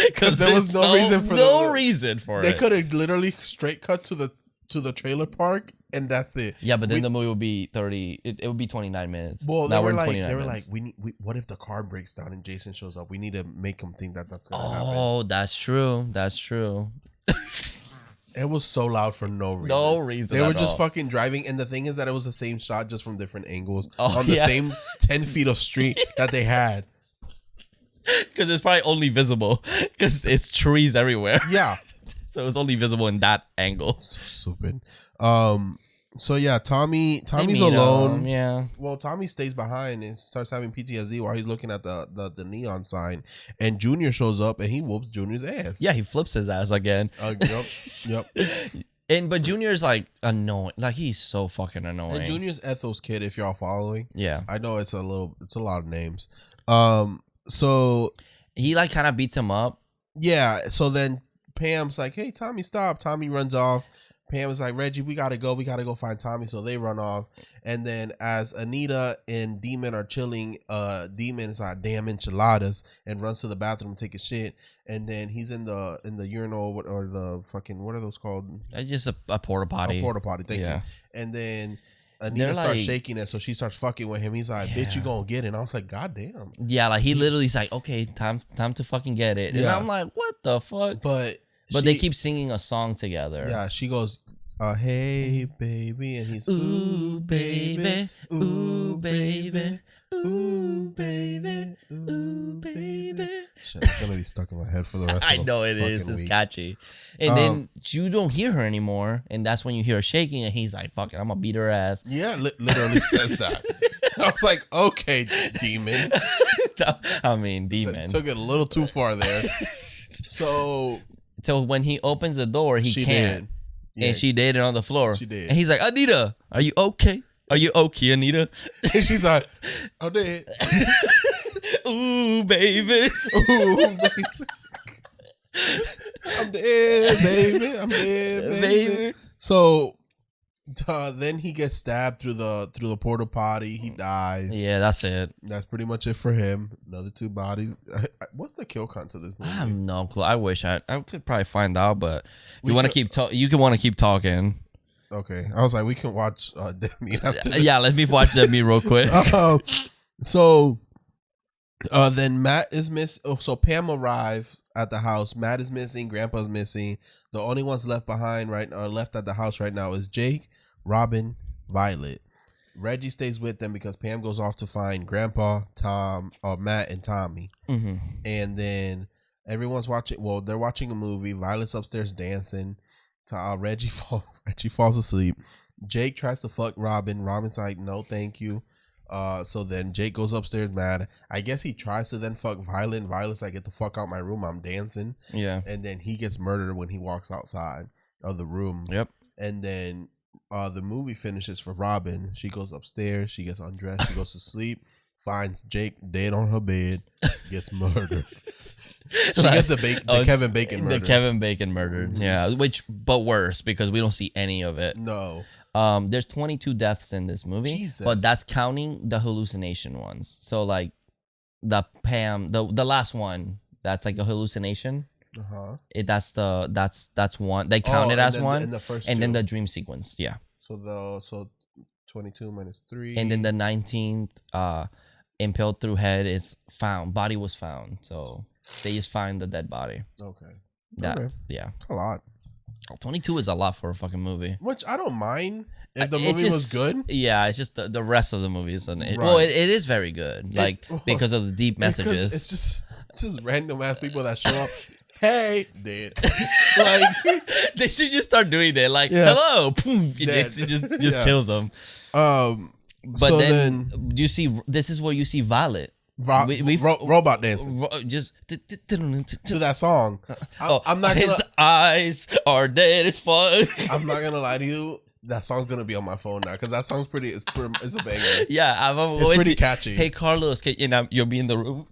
Because there was no reason for reason for They it. could have literally straight cut to the trailer park and that's it. Yeah, but then the movie would be 30. It would be 29 minutes. Well, now they we're were in like, 29 minutes. what if the car breaks down and Jason shows up? We need to make him think that that's gonna happen. Oh, that's true. That's true. It was so loud for no reason. No reason. They were at just all. fucking driving, and the thing is that it was the same shot, just from different angles Oh, on the yeah. same 10 feet of street that they had. Because it's probably only visible because it's trees everywhere. Yeah, So it's only visible in that angle. so stupid. So yeah, Tommy's They meet alone. yeah. Well, Tommy stays behind and starts having PTSD while he's looking at the neon sign, and Junior shows up and he whoops Junior's ass. Yeah, he flips his ass again. Yep. But Junior's like annoying. Like he's so fucking annoying. And Junior's Ethel's kid, if y'all following. Yeah. I know it's a lot of names. So He like kind of beats him up. yeah, so then Pam's like, "Hey, Tommy, stop." Tommy runs off. Pam is like, "Reggie, we gotta go find Tommy." So they run off. And then as Anita and Demon are chilling, Demon is like, "Damn enchiladas," and runs to the bathroom to take a shit. And then he's in the urinal or the fucking, what are those called? It's just a porta potty. A porta potty. Thank Yeah. you. And then Anita They're starts like- shaking it, so she starts fucking with him. He's like, "Bitch, you Yeah. gonna get it?" And I was like, "God damn." Yeah, like he literally's like, okay, time to fucking get it. And Yeah. I'm like, what the fuck? But they she- keep singing a song together. Yeah, she goes, "Hey, baby," and he's, Ooh, baby. Ooh, baby. ooh, baby, ooh, baby. Shit, it's gonna be stuck in my head for the rest. I of the know it is. fucking It's week. catchy. And then you don't hear her anymore, and that's when you hear her shaking, and he's like, "Fuck it, I'm gonna beat her ass." Yeah, literally says that. I was like, "Okay, Demon." I mean, Demon. Took it a little too far there. So So when he opens the door, he she can't. did. Yeah. And she did it on the floor. She did. And he's like, "Anita, are you okay? Are you okay, Anita?" And she's like, "I'm dead." Ooh, baby. Ooh, baby. I'm dead, baby. I'm dead, baby. Baby. So Then he gets stabbed through the porta potty. He dies. Yeah, that's it. That's pretty much it for him. Another 2 bodies. What's the kill count to this movie? I have no clue. I wish I could probably find out, but We you want to could- keep you can want to keep talking. Okay, I was like, we can watch Demi after this. Yeah, let me watch that me real quick. So then Matt is missing. Oh, so Pam arrived at the house. Matt is missing. Grandpa's missing. The only ones left behind left at the house right now is Jake, Robin, Violet. Reggie stays with them because Pam goes off to find Grandpa, Matt, and Tommy. Mm-hmm. And then everyone's watching. Well, they're watching a movie. Violet's upstairs dancing. Reggie falls asleep. Jake tries to fuck Robin. Robin's like, no, thank you. So then Jake goes upstairs mad. I guess he tries to then fuck Violet. And Violet's like, get the fuck out my room. I'm dancing. Yeah. And then he gets murdered when he walks outside of the room. Yep. And then the movie finishes for Robin. She goes upstairs. She gets undressed. She goes to sleep. Finds Jake dead on her bed. Gets murdered. She gets the Kevin Bacon murder. The Kevin Bacon murdered. Yeah, but worse because we don't see any of it. No. There's 22 deaths in this movie, Jesus. but that's counting the hallucination ones. So like the Pam, the last one, that's like a hallucination. Uh-huh. That's one. They count it as one. And the first and two. then the dream sequence. Yeah. So 22 minus 3. And then the 19th impaled through head is found. Body was found. So they just find the dead body. Okay. That Okay. yeah. It's a lot. 22 is a lot for a fucking movie. Which I don't mind if the It's movie was just- good. Yeah, it's just the rest of the movie isn't it? Right. Well, it is very good. Like because of the deep messages. It's just random ass people that show up. Hey, dead. Like, They should just start doing that. Like, Yeah. hello, boom, it Dead. just Yeah. kills them. But so then you see, this is where you see Violet. robot dancing Just to that song. I'm not his gonna. eyes are dead as fuck. I'm not gonna lie to you. That song's gonna be on my phone now because that song's pretty. It's a banger. Yeah, It's pretty catchy. Hey Carlos, you'll be in the room.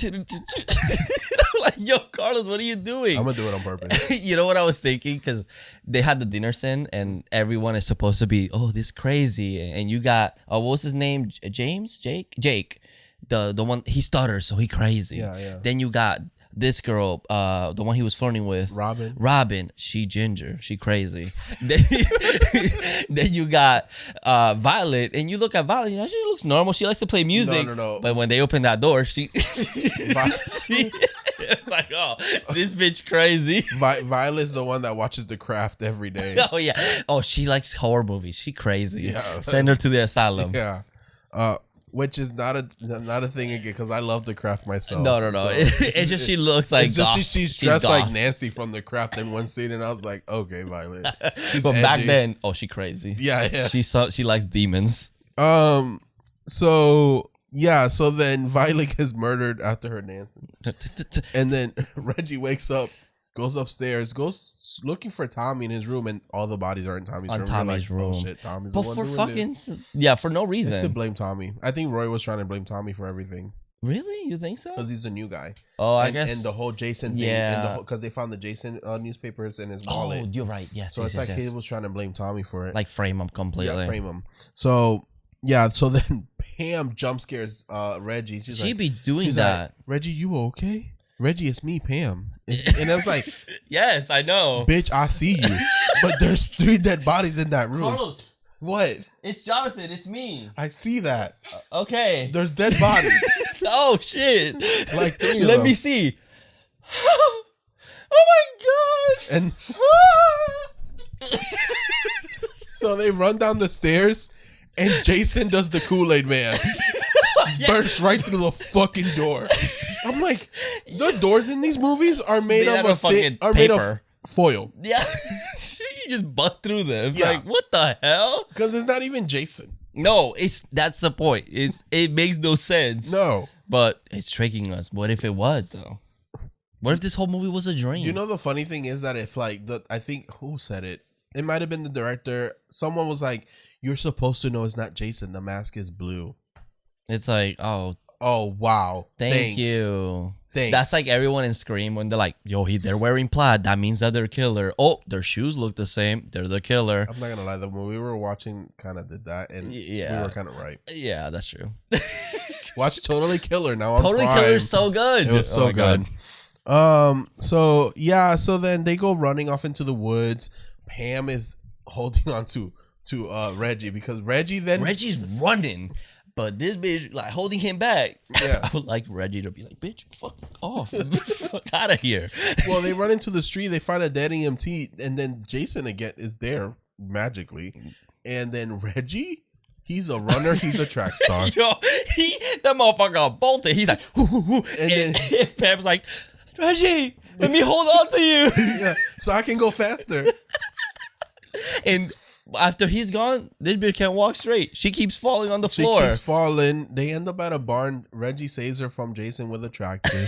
I'm like, yo, Carlos, what are you doing? I'm gonna do it on purpose. You know what I was thinking? Because they had the dinner scene and everyone is supposed to be, oh, this crazy. And you got, what was his name? Jake. The one, he stutters, so he crazy. Yeah. Then you got this girl, the one he was flirting with. Robin, she ginger. She crazy. Then you got Violet. And you look at Violet, she looks normal. She likes to play music. No. But when they open that door, it's like, oh, this bitch crazy. Violet's the one that watches The Craft every day. Oh yeah. Oh, she likes horror movies. She crazy. Yeah. Send her to the asylum. Yeah. Which is not a thing again because I love The Craft myself. No. So It's just she looks like it's just goth. she's dressed goth. like Nancy from The Craft in one scene, and I was like, okay, Violet. She's But back edgy. then, she crazy. Yeah. She likes demons. So then Violet gets murdered after her dancing, and then Reggie wakes up, goes upstairs, goes looking for Tommy in his room, and all the bodies are in Tommy's room. Tommy's We're like, room. Oh shit, Tommy's But the one for doing fucking this. for no It's to reason. blame Tommy. I think Roy was trying to blame Tommy for everything Really? You think so? because he's a new guy. Oh, I and, guess. and the whole Jason thing, Yeah. because they found the Jason newspapers in his Oh, wallet. you're right. Yes. So yes, it's yes, like yes. he was trying to blame Tommy for it. Like frame him completely. Yeah, frame him. So then Pam jump scares Reggie. She's She like, be doing she's that. like, Reggie, you okay? Reggie, it's me, Pam. And I was like, Yes, I know. bitch, I see you. But there's 3 dead bodies in that room. Carlos, What? it's Jonathan. It's me. I see that. Okay. There's dead bodies. Oh shit! Like 3 of Let them. me see. Oh my god! And so they run down the stairs, and Jason does the Kool-Aid man. Bursts right through the fucking door. I'm like, the doors in these movies are made Made of out of fucking made of paper. foil. Yeah, you just bust through them. Yeah. Like what the hell? Because it's not even Jason. No, that's the point. It makes no sense. No. But it's tricking us. What if it was though? What if this whole movie was a dream? You know the funny thing is that if like I think who said it? It might have been the director. Someone was like, "You're supposed to know it's not Jason. The mask is blue." It's like, oh, Oh wow! thank Thanks. you. Thanks. That's like everyone in Scream when they're like, yo, they're wearing plaid. That means that they're killer. Oh, their shoes look the same. They're the killer. I'm not gonna lie, the movie we were watching kind of did that, and we were kind of right. Yeah, that's true. Watch Totally Killer now on Totally Prime. Killer is so good. It was so good. God. So then they go running off into the woods. Pam is holding on to Reggie because Reggie's running. But this bitch, like, holding him back. Yeah. I would like Reggie to be like, bitch, fuck off. Fuck out of here. Well, they run into the street. They find a dead EMT. And then Jason, again, is there magically. And then Reggie, he's a runner. He's a track star. Yo, that motherfucker bolted. He's like, hoo, hoo, hoo. And And then- Pam's like, Reggie, let me hold on to you. Yeah, so I can go faster. And after he's gone, this bitch can't walk straight. She keeps falling on the She floor. keeps falling. They end up at a barn. Reggie saves her from Jason with a tractor.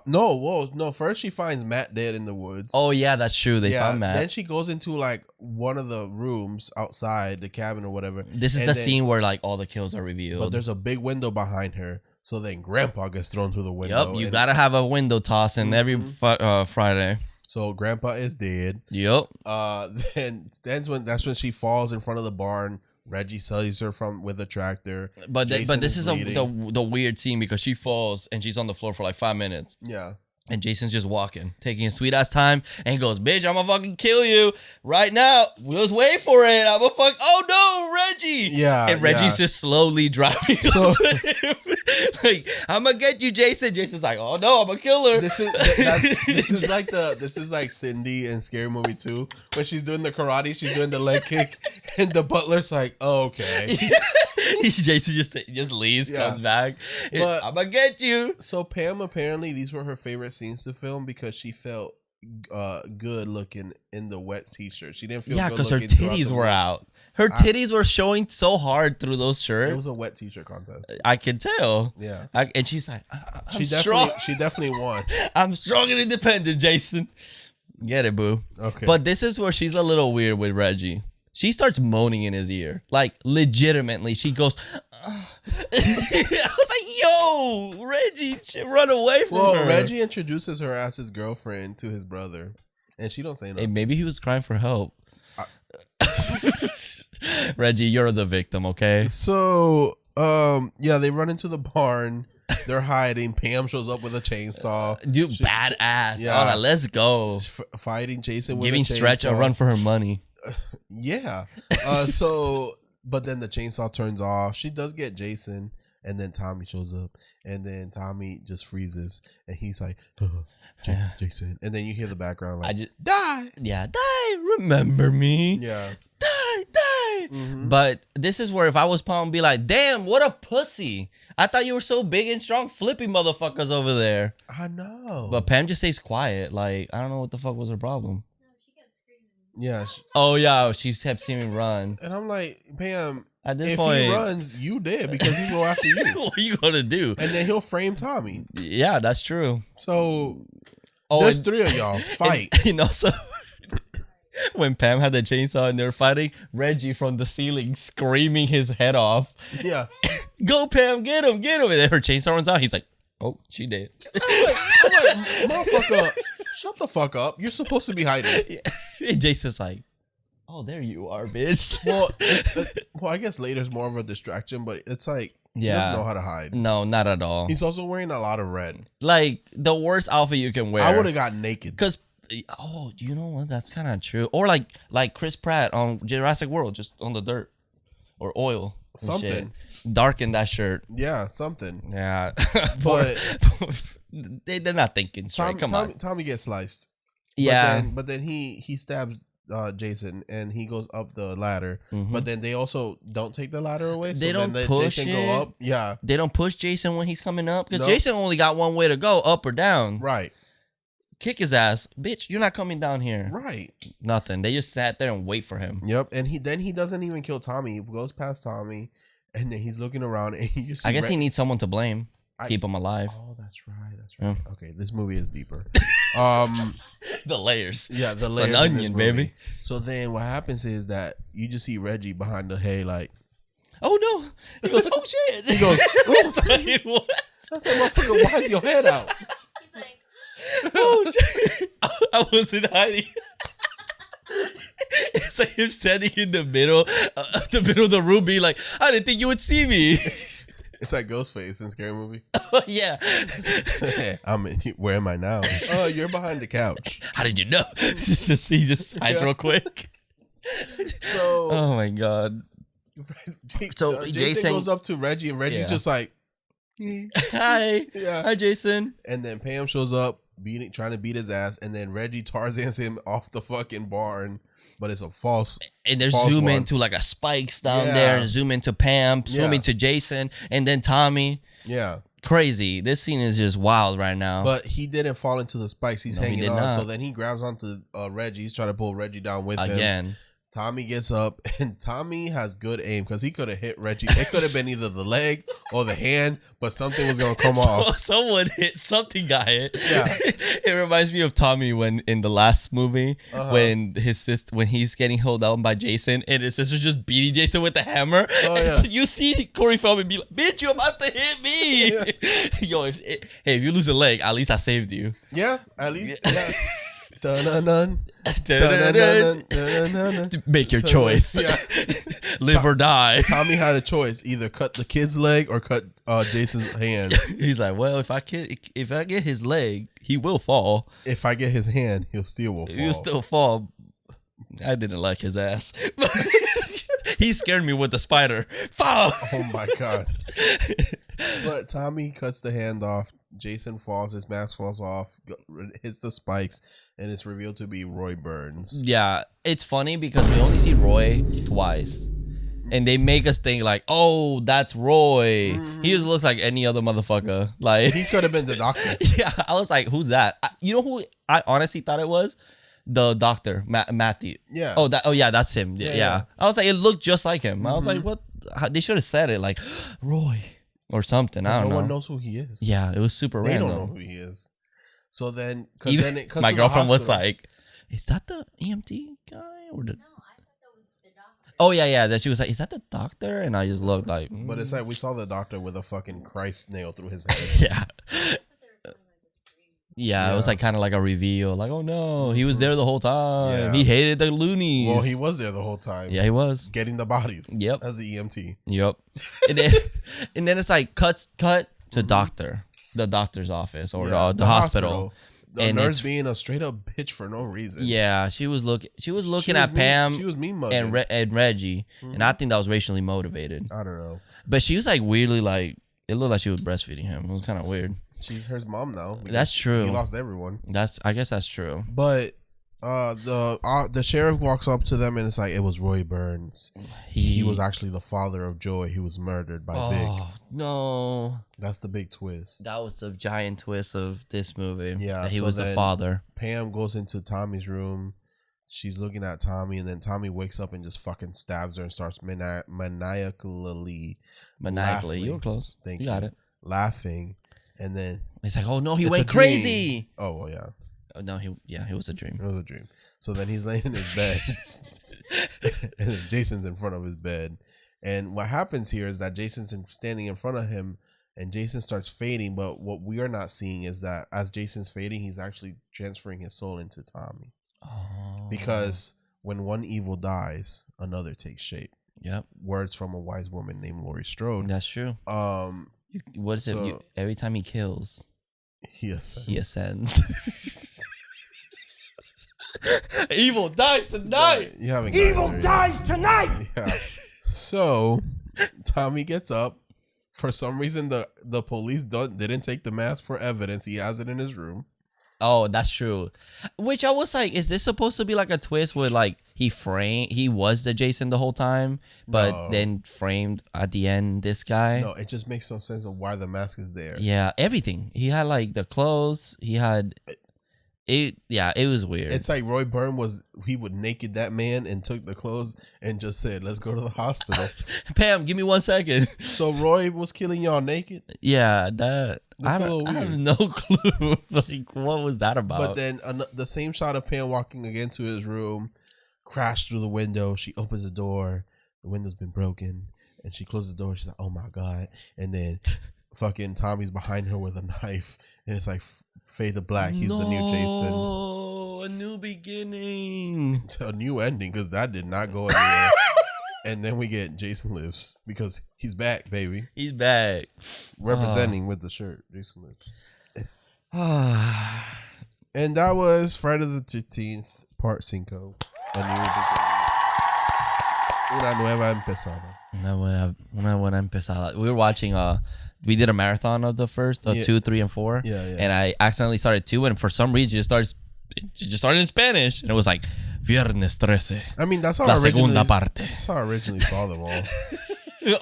No. First she finds Matt dead in the woods. Oh, yeah, that's true. They found Matt. Then she goes into like one of the rooms outside the cabin or whatever. This is And the then- scene where like all the kills are revealed. But there's a big window behind her. So then Grandpa gets thrown through the window. Yep, you and- gotta have a window toss in every Friday. So Grandpa is dead. Yep. That's when she falls in front of the barn. Reggie saves her with a tractor. But Jason this is bleeding. the weird scene because she falls and she's on the floor for like 5 minutes. Yeah. And Jason's just walking, taking his sweet ass time, and he goes, bitch, I'm gonna fucking kill you right now. Just wait for it. I'm gonna fuck. Oh no, Reggie. Yeah. And Reggie's yeah. just slowly driving So- up to him. Like, I'm gonna get you, Jason. Jason's like, oh no, I'm gonna kill her. This is like Cindy in Scary Movie 2 when she's doing the karate, she's doing the leg kick, and the butler's like, oh, okay. Jason just leaves, Yeah. comes back. But- I'm gonna get you. So Pam, apparently these were her favorite scenes to film because she felt good looking in the wet t-shirt. She didn't feel Yeah, good because her looking throughout titties the were movie. out. Her titties were showing so hard through those It shirts. was a wet t-shirt contest. I can tell. Yeah. And she's like, I'm strong. She definitely won. I'm strong and independent, Jason. Get it, boo. Okay. But this is where she's a little weird with Reggie. She starts moaning in his ear. Like, legitimately. She goes, I was like, yo, Reggie, run away from her. Reggie introduces her as his girlfriend to his brother, and she don't say Hey, nothing. maybe he was crying for help. Reggie, you're the victim, okay? So, they run into the barn. They're hiding. Pam shows up with a chainsaw. Dude, badass. Yeah. Oh, let's go. Fighting Jason with Giving a Stretch a chainsaw. run for her money. Yeah. But then the chainsaw turns off. She does get Jason, and then Tommy shows up, and then Tommy just freezes, and he's like, Jason. And then you hear the background like, die. Yeah, die. Remember me. Yeah. Die, die. Mhm. But this is where if I was Palm, be like, damn, what a pussy. I thought you were so big and strong, flipping motherfuckers over there. I know. But Pam just stays quiet. Like, I don't know what the fuck was her problem. No, she kept screaming. yeah. Oh, yeah, she kept seeing me run. And I'm like, Pam, At this if point, he runs, you dead because he go after you. what are you going to do? And then he'll frame Tommy. Yeah, that's true. So Oh, there's and- 3 of y'all. Fight. And, you know, so when Pam had the chainsaw and they were fighting, Reggie from the ceiling screaming his head off. Yeah. Go, Pam, get him, get him. And then her chainsaw runs out. He's like, oh, she dead. I'm like, motherfucker, shut the fuck up. You're supposed to be hiding. And Jason's like, oh, there you are, bitch. Well, I guess later's more of a distraction, but it's like, he Yeah. doesn't know how to hide. No, not at all. He's also wearing a lot of red. Like, the worst outfit you can wear. I would have got naked. Because, oh, you know what? That's kind of true. Or like Chris Pratt on Jurassic World, just on the dirt. Or oil. and Something. shit. Darken that shirt. Yeah, something. Yeah. But they're not thinking straight. Come on. Tommy gets sliced. Yeah. But then he stabs Jason and he goes up the ladder. Mhm. But then they also don't take the ladder away. They so don't then push Jason it. go up. Yeah. They don't push Jason when he's coming up. Because No. Jason only got one way to go, up or down. Right. Kick his ass. Bitch, you're not coming down here. Right. Nothing. They just sat there and wait for him. Yep. And he doesn't even kill Tommy. He goes past Tommy and then he's looking around and you see I guess Red- he needs someone to blame. Keep him alive. Oh, that's right. That's Yeah. right. Okay, this movie is deeper. The layers. Yeah, the It's layers an in onion, this movie. baby. So then what happens is that you just see Reggie behind the hay, like Oh no. He goes, oh shit. he goes, It's like, what? I said, motherfucker, why is your head out? He's like, Oh, shit. I wasn't hiding. It's like him standing in the middle of the room, being like, "I didn't think you would see me." It's like Ghostface in Scary Movie. Yeah. Where am I now? Oh, you're behind the couch. How did you know? He just hides real quick. So, Oh my god. So, Jason Jason- goes up to Reggie, and Reggie's Yeah. just like, Hi. yeah. Hi, Jason. And then Pam shows up, trying to beat his ass, and then Reggie Tarzans him off the fucking barn, but it's a false. And they're False zooming one. to like a spikes down Yeah. there, and zoom into Pam, Yeah. zooming to Jason, and then Tommy. Yeah, Crazy. This scene is just wild right now. but he didn't fall into the spikes. He's No, he hanging did on. not. So then he grabs onto Reggie. He's trying to pull Reggie down with him. Again. Tommy gets up, and Tommy has good aim because he could have hit Reggie. It could have been either the leg or the hand, but something was gonna come off. Someone hit, something got hit. Yeah. It reminds me of Tommy when in the last movie when his sister, when he's getting held down by Jason and his sister's just beating Jason with the hammer. Oh, yeah. You see Corey Feldman be like, "Bitch, you about to hit me." Yo, if you lose a leg, at least I saved you. Yeah, at least. Yeah. Dun-dun-dun. Make your choice. Yeah. Live or die. Tommy had a choice: either cut the kid's leg or cut Jason's hand. He's like, well, if I get his leg, he will fall. If I get his hand, he'll fall. He'll still fall. I didn't like his ass. He scared me with the spider. Pow! Oh my god! But Tommy cuts the hand off. Jason falls. His mask falls off. Hits the spikes, and it's revealed to be Roy Burns. Yeah, it's funny because we only see Roy twice. And they make us think like, oh, that's Roy. He just looks like any other motherfucker. Like He could have been the doctor. yeah, I was like, who's that? You know who I honestly thought it was? The doctor, Matthew. Yeah. Oh, yeah, that's him. Yeah. Yeah. I was like, it looked just like him. I was like, what? They should have said it like, Roy or something. I don't No know. one knows who he is. Yeah, it was super They random. don't know who he is. So then, My girlfriend was like, "Is that the EMT guy or the?" no, I thought that was the doctor. Oh yeah. Then she was like, "Is that the doctor?" And I just looked like, but it's like we saw the doctor with a fucking Christ nail through his head. yeah, I thought they were doing like a stream. yeah. It was like kind of like a reveal. Like, oh no, he was there the whole time. Yeah. He hated the loonies. Well, he was there the whole time. Yeah, he was. Getting the bodies. Yep. As the EMT. Yep. and then it's like cut to the doctor's office or Yeah, the hospital. The And nurse it's- being a straight up bitch for no reason. Yeah, she was looking was at mean- Pam she was mean mugging. and Reggie, and I think that was racially motivated. I don't know. But she was like weirdly like it looked like she was breastfeeding him. It was kind of weird. She's her mom now. That's true. He lost everyone. I guess that's true. But the sheriff walks up to them and it's like it was Roy Burns. He was actually the father of Joy who was murdered by Vic. Oh no, That's the big twist. that was the giant twist of this movie. Yeah, that he so was the then- father. Pam goes into Tommy's room. She's looking at Tommy, and then Tommy wakes up and just fucking stabs her and starts maniacally. Maniacally, you were close. Thank you got it. Laughing, and then It's like, oh no, he it's went a dream. crazy. Oh well, yeah, Oh, no, it was a dream. it was a dream. So then he's laying in his bed, and then Jason's in front of his bed. And what happens here is that Jason's standing in front of him, and Jason starts fading. But what we are not seeing is that as Jason's fading, he's actually transferring his soul into Tommy. Oh, Because when one evil dies, another takes shape. yep, Words from a wise woman named Laurie Strode. that's true. What is it? So- Every time he kills, He ascends. he ascends. Evil dies tonight. You haven't gotten Evil there yet. dies tonight! Yeah. So Tommy gets up. For some reason, the police didn't take the mask for evidence. He has it in his room. Oh, that's true. Which I was like, is this supposed to be like a twist where like he was the Jason the whole time, but No. then framed at the end this guy? No, it just makes no sense of why the mask is there. Yeah, everything. He had like the clothes. He had it. Yeah, it was weird. It's like Roy Byrne he would naked that man and took the clothes and just said, "Let's go to the hospital." Pam, give me 1 second. So Roy was killing y'all naked. Yeah, that. That's I a little have weird. no clue. Like, what was that about? But then the same shot of Pam walking again to his room, crashed through the window. She opens the door. The window's been broken. And she closes the door. She's like, oh my God. And then fucking Tommy's behind her with a knife, and it's like Fade to Black. He's the new Jason. Oh, a new beginning. It's a new ending because that did not go anywhere. And then we get Jason Lives because he's back, baby. He's back. Representing with the shirt. Jason Lives. And that was Friday the 13th, part 5. A new beginning. Una nueva empezada. Una buena empezada. We were watching, we did a marathon of the first, 2, 3, and 4. Yeah. And I accidentally started 2, and for some reason it just started in Spanish. And it was like, Viernes 13. I mean, that's how La I originally, segunda parte. that's how I originally saw them all.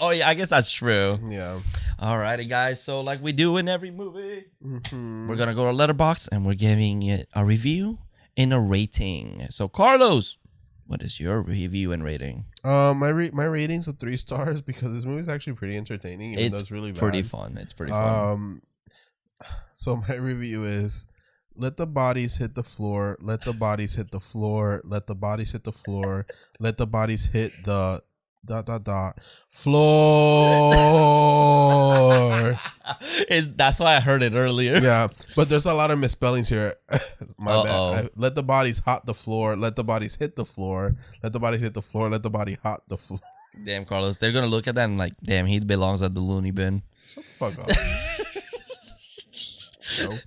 Oh, yeah, I guess that's true. Yeah. Alrighty, guys. So, like we do in every movie, we're going to go to Letterboxd and we're giving it a review and a rating. So, Carlos, what is your review and rating? My ratings are 3 stars because this movie is actually pretty entertaining. Even though it's really bad. Pretty fun. It's pretty fun. So my review is: let the bodies hit the floor. Let the bodies hit the floor. Let the bodies hit the floor. Let the bodies hit the floor. That's why I heard it earlier. Yeah, but there's a lot of misspellings here. My Uh-oh. bad. Let the bodies hot the floor. Let the bodies hit the floor. Let the bodies hit the floor. Let the body hot the floor. Damn, Carlos. They're going to look at that and like, damn, he belongs at the loony bin. Shut the fuck up. Nope.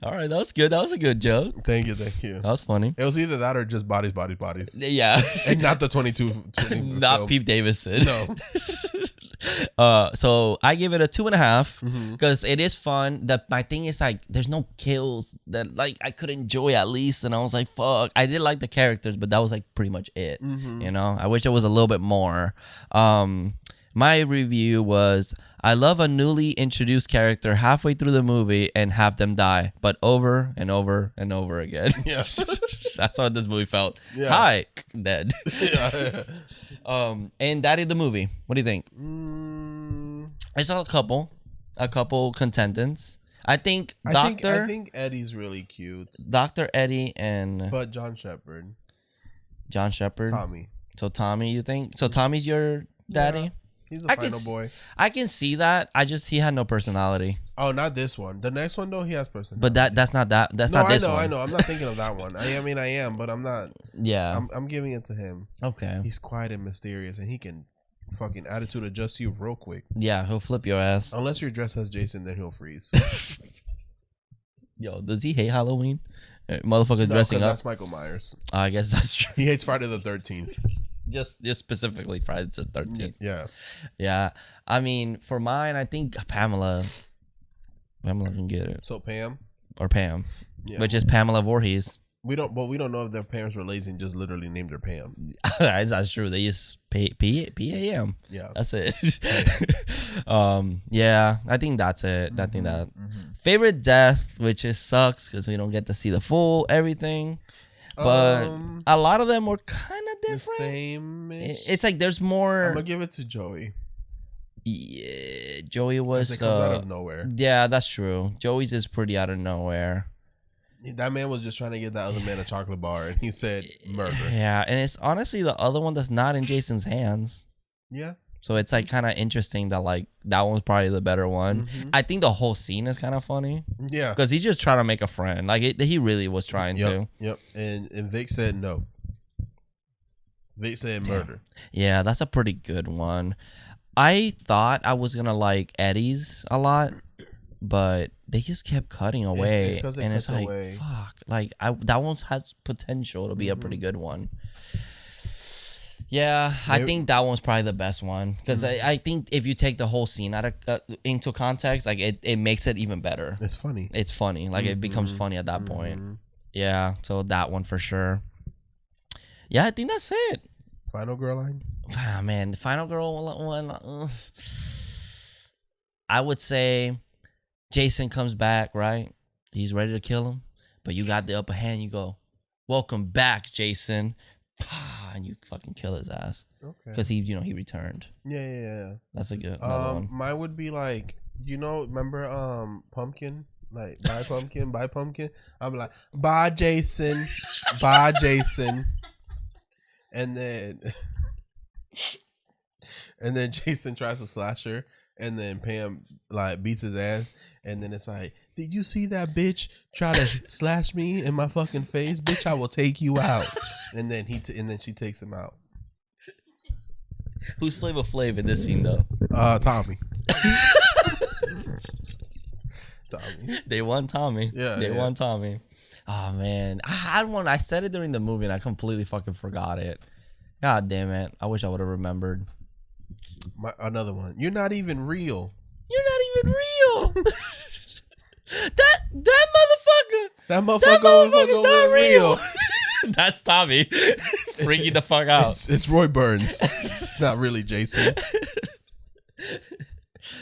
All right, that was good. That was a good joke. Thank you. That was funny. It was either that or just bodies. Yeah. And not the 22. Not film. Pete Davidson. No. So I give it a 2.5 because it is fun. My thing is like there's no kills that like I could enjoy at least, and I was like, fuck. I did like the characters, but that was like pretty much it. You know, I wish it was a little bit more. My review was: I love a newly introduced character halfway through the movie and have them die, but over and over and over again. Yeah. That's how this movie felt. Yeah. Hi, dead. Yeah. And that is the movie. What do you think? I saw a couple contendants. I think I think Eddie's really cute. Dr. Eddie and But John Shepard. Tommy. So Tommy, you think? So Tommy's your daddy? Yeah. He's a final boy. I can see that. He had no personality. Oh, not this one. The next one though, he has personality. But that's not that. That's not this one. I know. I'm not thinking of that one. I mean, I am, but I'm not. Yeah. I'm giving it to him. Okay. He's quiet and mysterious, and he can fucking attitude adjust you real quick. Yeah, he'll flip your ass. Unless you're dressed as Jason, then he'll freeze. Yo, does he hate Halloween? Motherfuckers dressing up. That's Michael Myers. I guess that's true. He hates Friday the 13th. Just specifically Friday the 13th. Yeah. Yeah. I mean, for mine, I think Pamela can get it. So Pam Or Pam. Yeah. Which is Pamela Voorhees. We don't know if their parents were lazy and just literally named her Pam. That's true. They use P-A-M. Yeah. That's it. Yeah, I think that's it. I think that. Favorite death, which is sucks because we don't get to see the full everything. But a lot of them were kind of different. The same. It's like there's more. I'm gonna give it to Joey. Yeah, Joey was. It comes out of nowhere. Yeah, that's true. Joey's is pretty out of nowhere. That man was just trying to get that other man a chocolate bar, and he said murder. Yeah, and it's honestly the other one that's not in Jason's hands. Yeah. So it's like kind of interesting that like that one's probably the better one. I think the whole scene is kind of funny. Yeah. Because he's just trying to make a friend. Like he really was trying to. Yep. And Vic said no. Vic said murder. Yeah, that's a pretty good one. I thought I was gonna like Eddie's a lot, but they just kept cutting away, and it's like fuck. Like that one has potential to be a pretty good one. Yeah, I think that one's probably the best one because I think if you take the whole scene out of into context, like it makes it even better. It's funny. It's funny. Like it becomes funny at that point. Yeah, so that one for sure. Yeah, I think that's it. Final girl line. Ah, man, the final girl one. I would say Jason comes back, right? He's ready to kill him, but you got the upper hand. You go, "Welcome back, Jason." And you fucking kill his ass. Okay. Because he returned. Yeah. That's a good one. Mine would be like, remember Pumpkin? Like, bye Pumpkin, bye Pumpkin. I'm like, bye Jason, bye Jason. And then Jason tries to slash her, and then Pam like beats his ass, and then it's like, did you see that bitch try to slash me in my fucking face? Bitch, I will take you out. And then and then she takes him out. Who's Flavor Flav in this scene though? Tommy. Tommy. They won Tommy. Yeah, they yeah. won Tommy. Oh man, I had one. I said it during the movie and I completely fucking forgot it. God damn it! I wish I would have remembered. Another one. You're not even real. You're not even real. that motherfucker. That motherfucker's not real. That's Tommy freaking the fuck out. It's Roy Burns. It's not really Jason.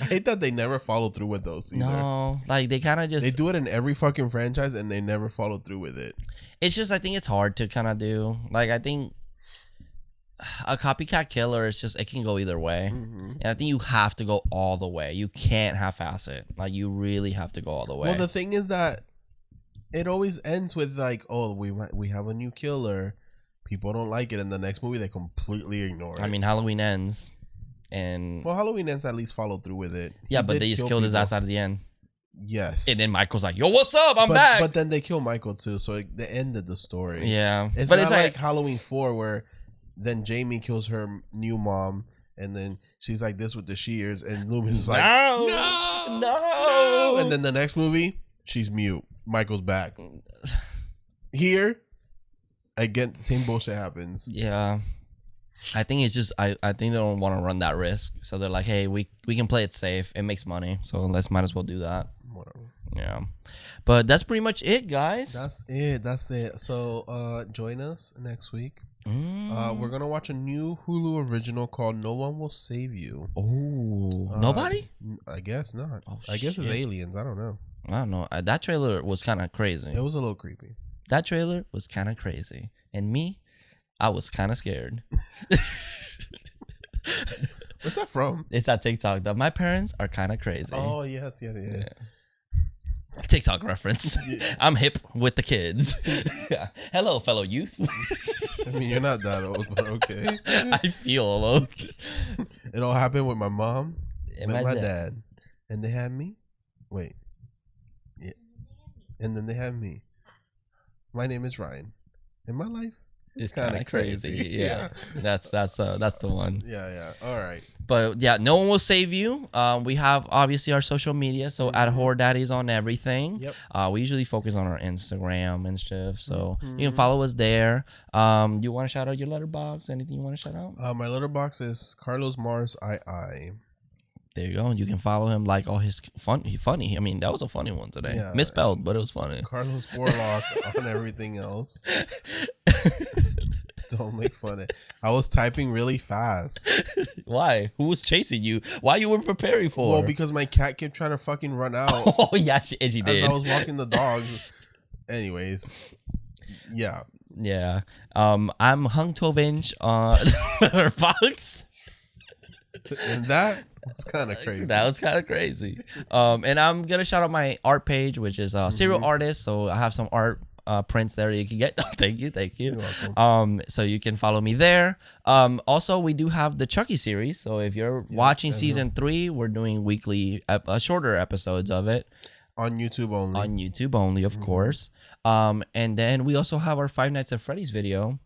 I hate that they never follow through with those either. No, like they kind of just... They do it in every fucking franchise and they never follow through with it. It's just, I think it's hard to kind of do. Like, I think a copycat killer is just, it can go either way. Mm-hmm. And I think you have to go all the way. You can't half-ass it. Like, you really have to go all the way. Well, the thing is that it always ends with like, oh, we have a new killer. People don't like it. In the next movie, they completely ignore it. I mean, Halloween ends. And well, Halloween ends at least follow through with it. yeah, He but did they just kill killed his people. ass at the end. Yes. And then Michael's like, yo, what's up? I'm back. But then they kill Michael too, so they ended the story. Yeah. It's but not it's like Halloween 4 where then Jamie kills her new mom and then she's like this with the shears and Loomis is like, no. And then the next movie, she's mute. Michael's back. Here, again, the same bullshit happens. Yeah. I think it's just I think they don't want to run that risk. So they're like, hey, we can play it safe. It makes money. So might as well do that. Whatever. Yeah. But that's pretty much it, guys. That's it. So join us next week. We're gonna watch a new Hulu original called No One Will Save You. Oh, nobody? I guess not. Oh, I guess it's shit. aliens. I don't know. I don't know. That trailer was kind of crazy. It was a little creepy. That trailer was kind of crazy. And me, I was kind of scared. What's that from? It's that TikTok that my parents are kind of crazy. Oh yes. TikTok reference. Yeah. I'm hip with the kids. Hello, fellow youth. I mean, you're not that old, but okay. I feel old. It all happened with my mom And and my my dad. dad, and they had me. Wait, yeah, and then they had me. My name is Ryan, and my life It's kind kind of of crazy. Yeah. That's the one. Yeah. All right. But yeah, No One Will Save You. We have obviously our social media, so at Horror Daddies on everything. Yep. We usually focus on our Instagram and stuff, so you can follow us there. You want to shout out your letterbox? Anything you want to shout out? My letterbox is Carlos Mars II. There you go. You can follow him, like all his funny. I mean, that was a funny one today. Yeah. Misspelled, but it was funny. Carlos Warlock on everything else. Don't make fun of it. I was typing really fast. Why? Who was chasing you? Why you were preparing for? Well, because my cat kept trying to fucking run out oh yeah, she as did. I was walking the dog. Anyways, yeah. Yeah. I'm Hung Tovinch on Letterboxd. And that was kind of crazy. That was kind of crazy. And I'm gonna shout out my art page, which is Serial Artist. So I have some art prints there you can get. Thank you. You're welcome. So you can follow me there. Also, we do have the Chucky series. So if you're watching season 3, we're doing weekly, shorter episodes of it. On YouTube only. On YouTube only, of course. And then we also have our Five Nights at Freddy's video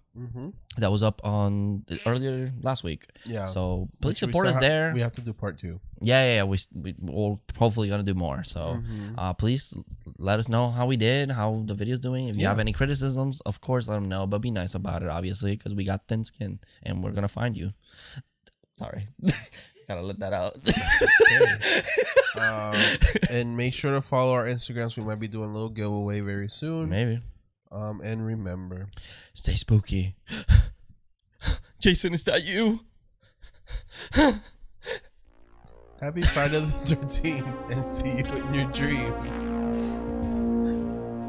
that was up on earlier last week. Yeah. So please Which we support still us there. We have to do part 2. Yeah. We're hopefully gonna do more. So please let us know how we did, how the video's doing. If you have any criticisms, of course, let them know. But be nice about it, obviously, because we got thin skin and we're gonna find you. Sorry. Gotta let that out. And make sure to follow our Instagrams. We might be doing a little giveaway very soon. Maybe. And remember, stay spooky. Jason, is that you? happy Friday the 13th and see you in your dreams.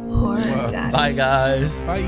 Horror Daddies. Bye, guys. Bye.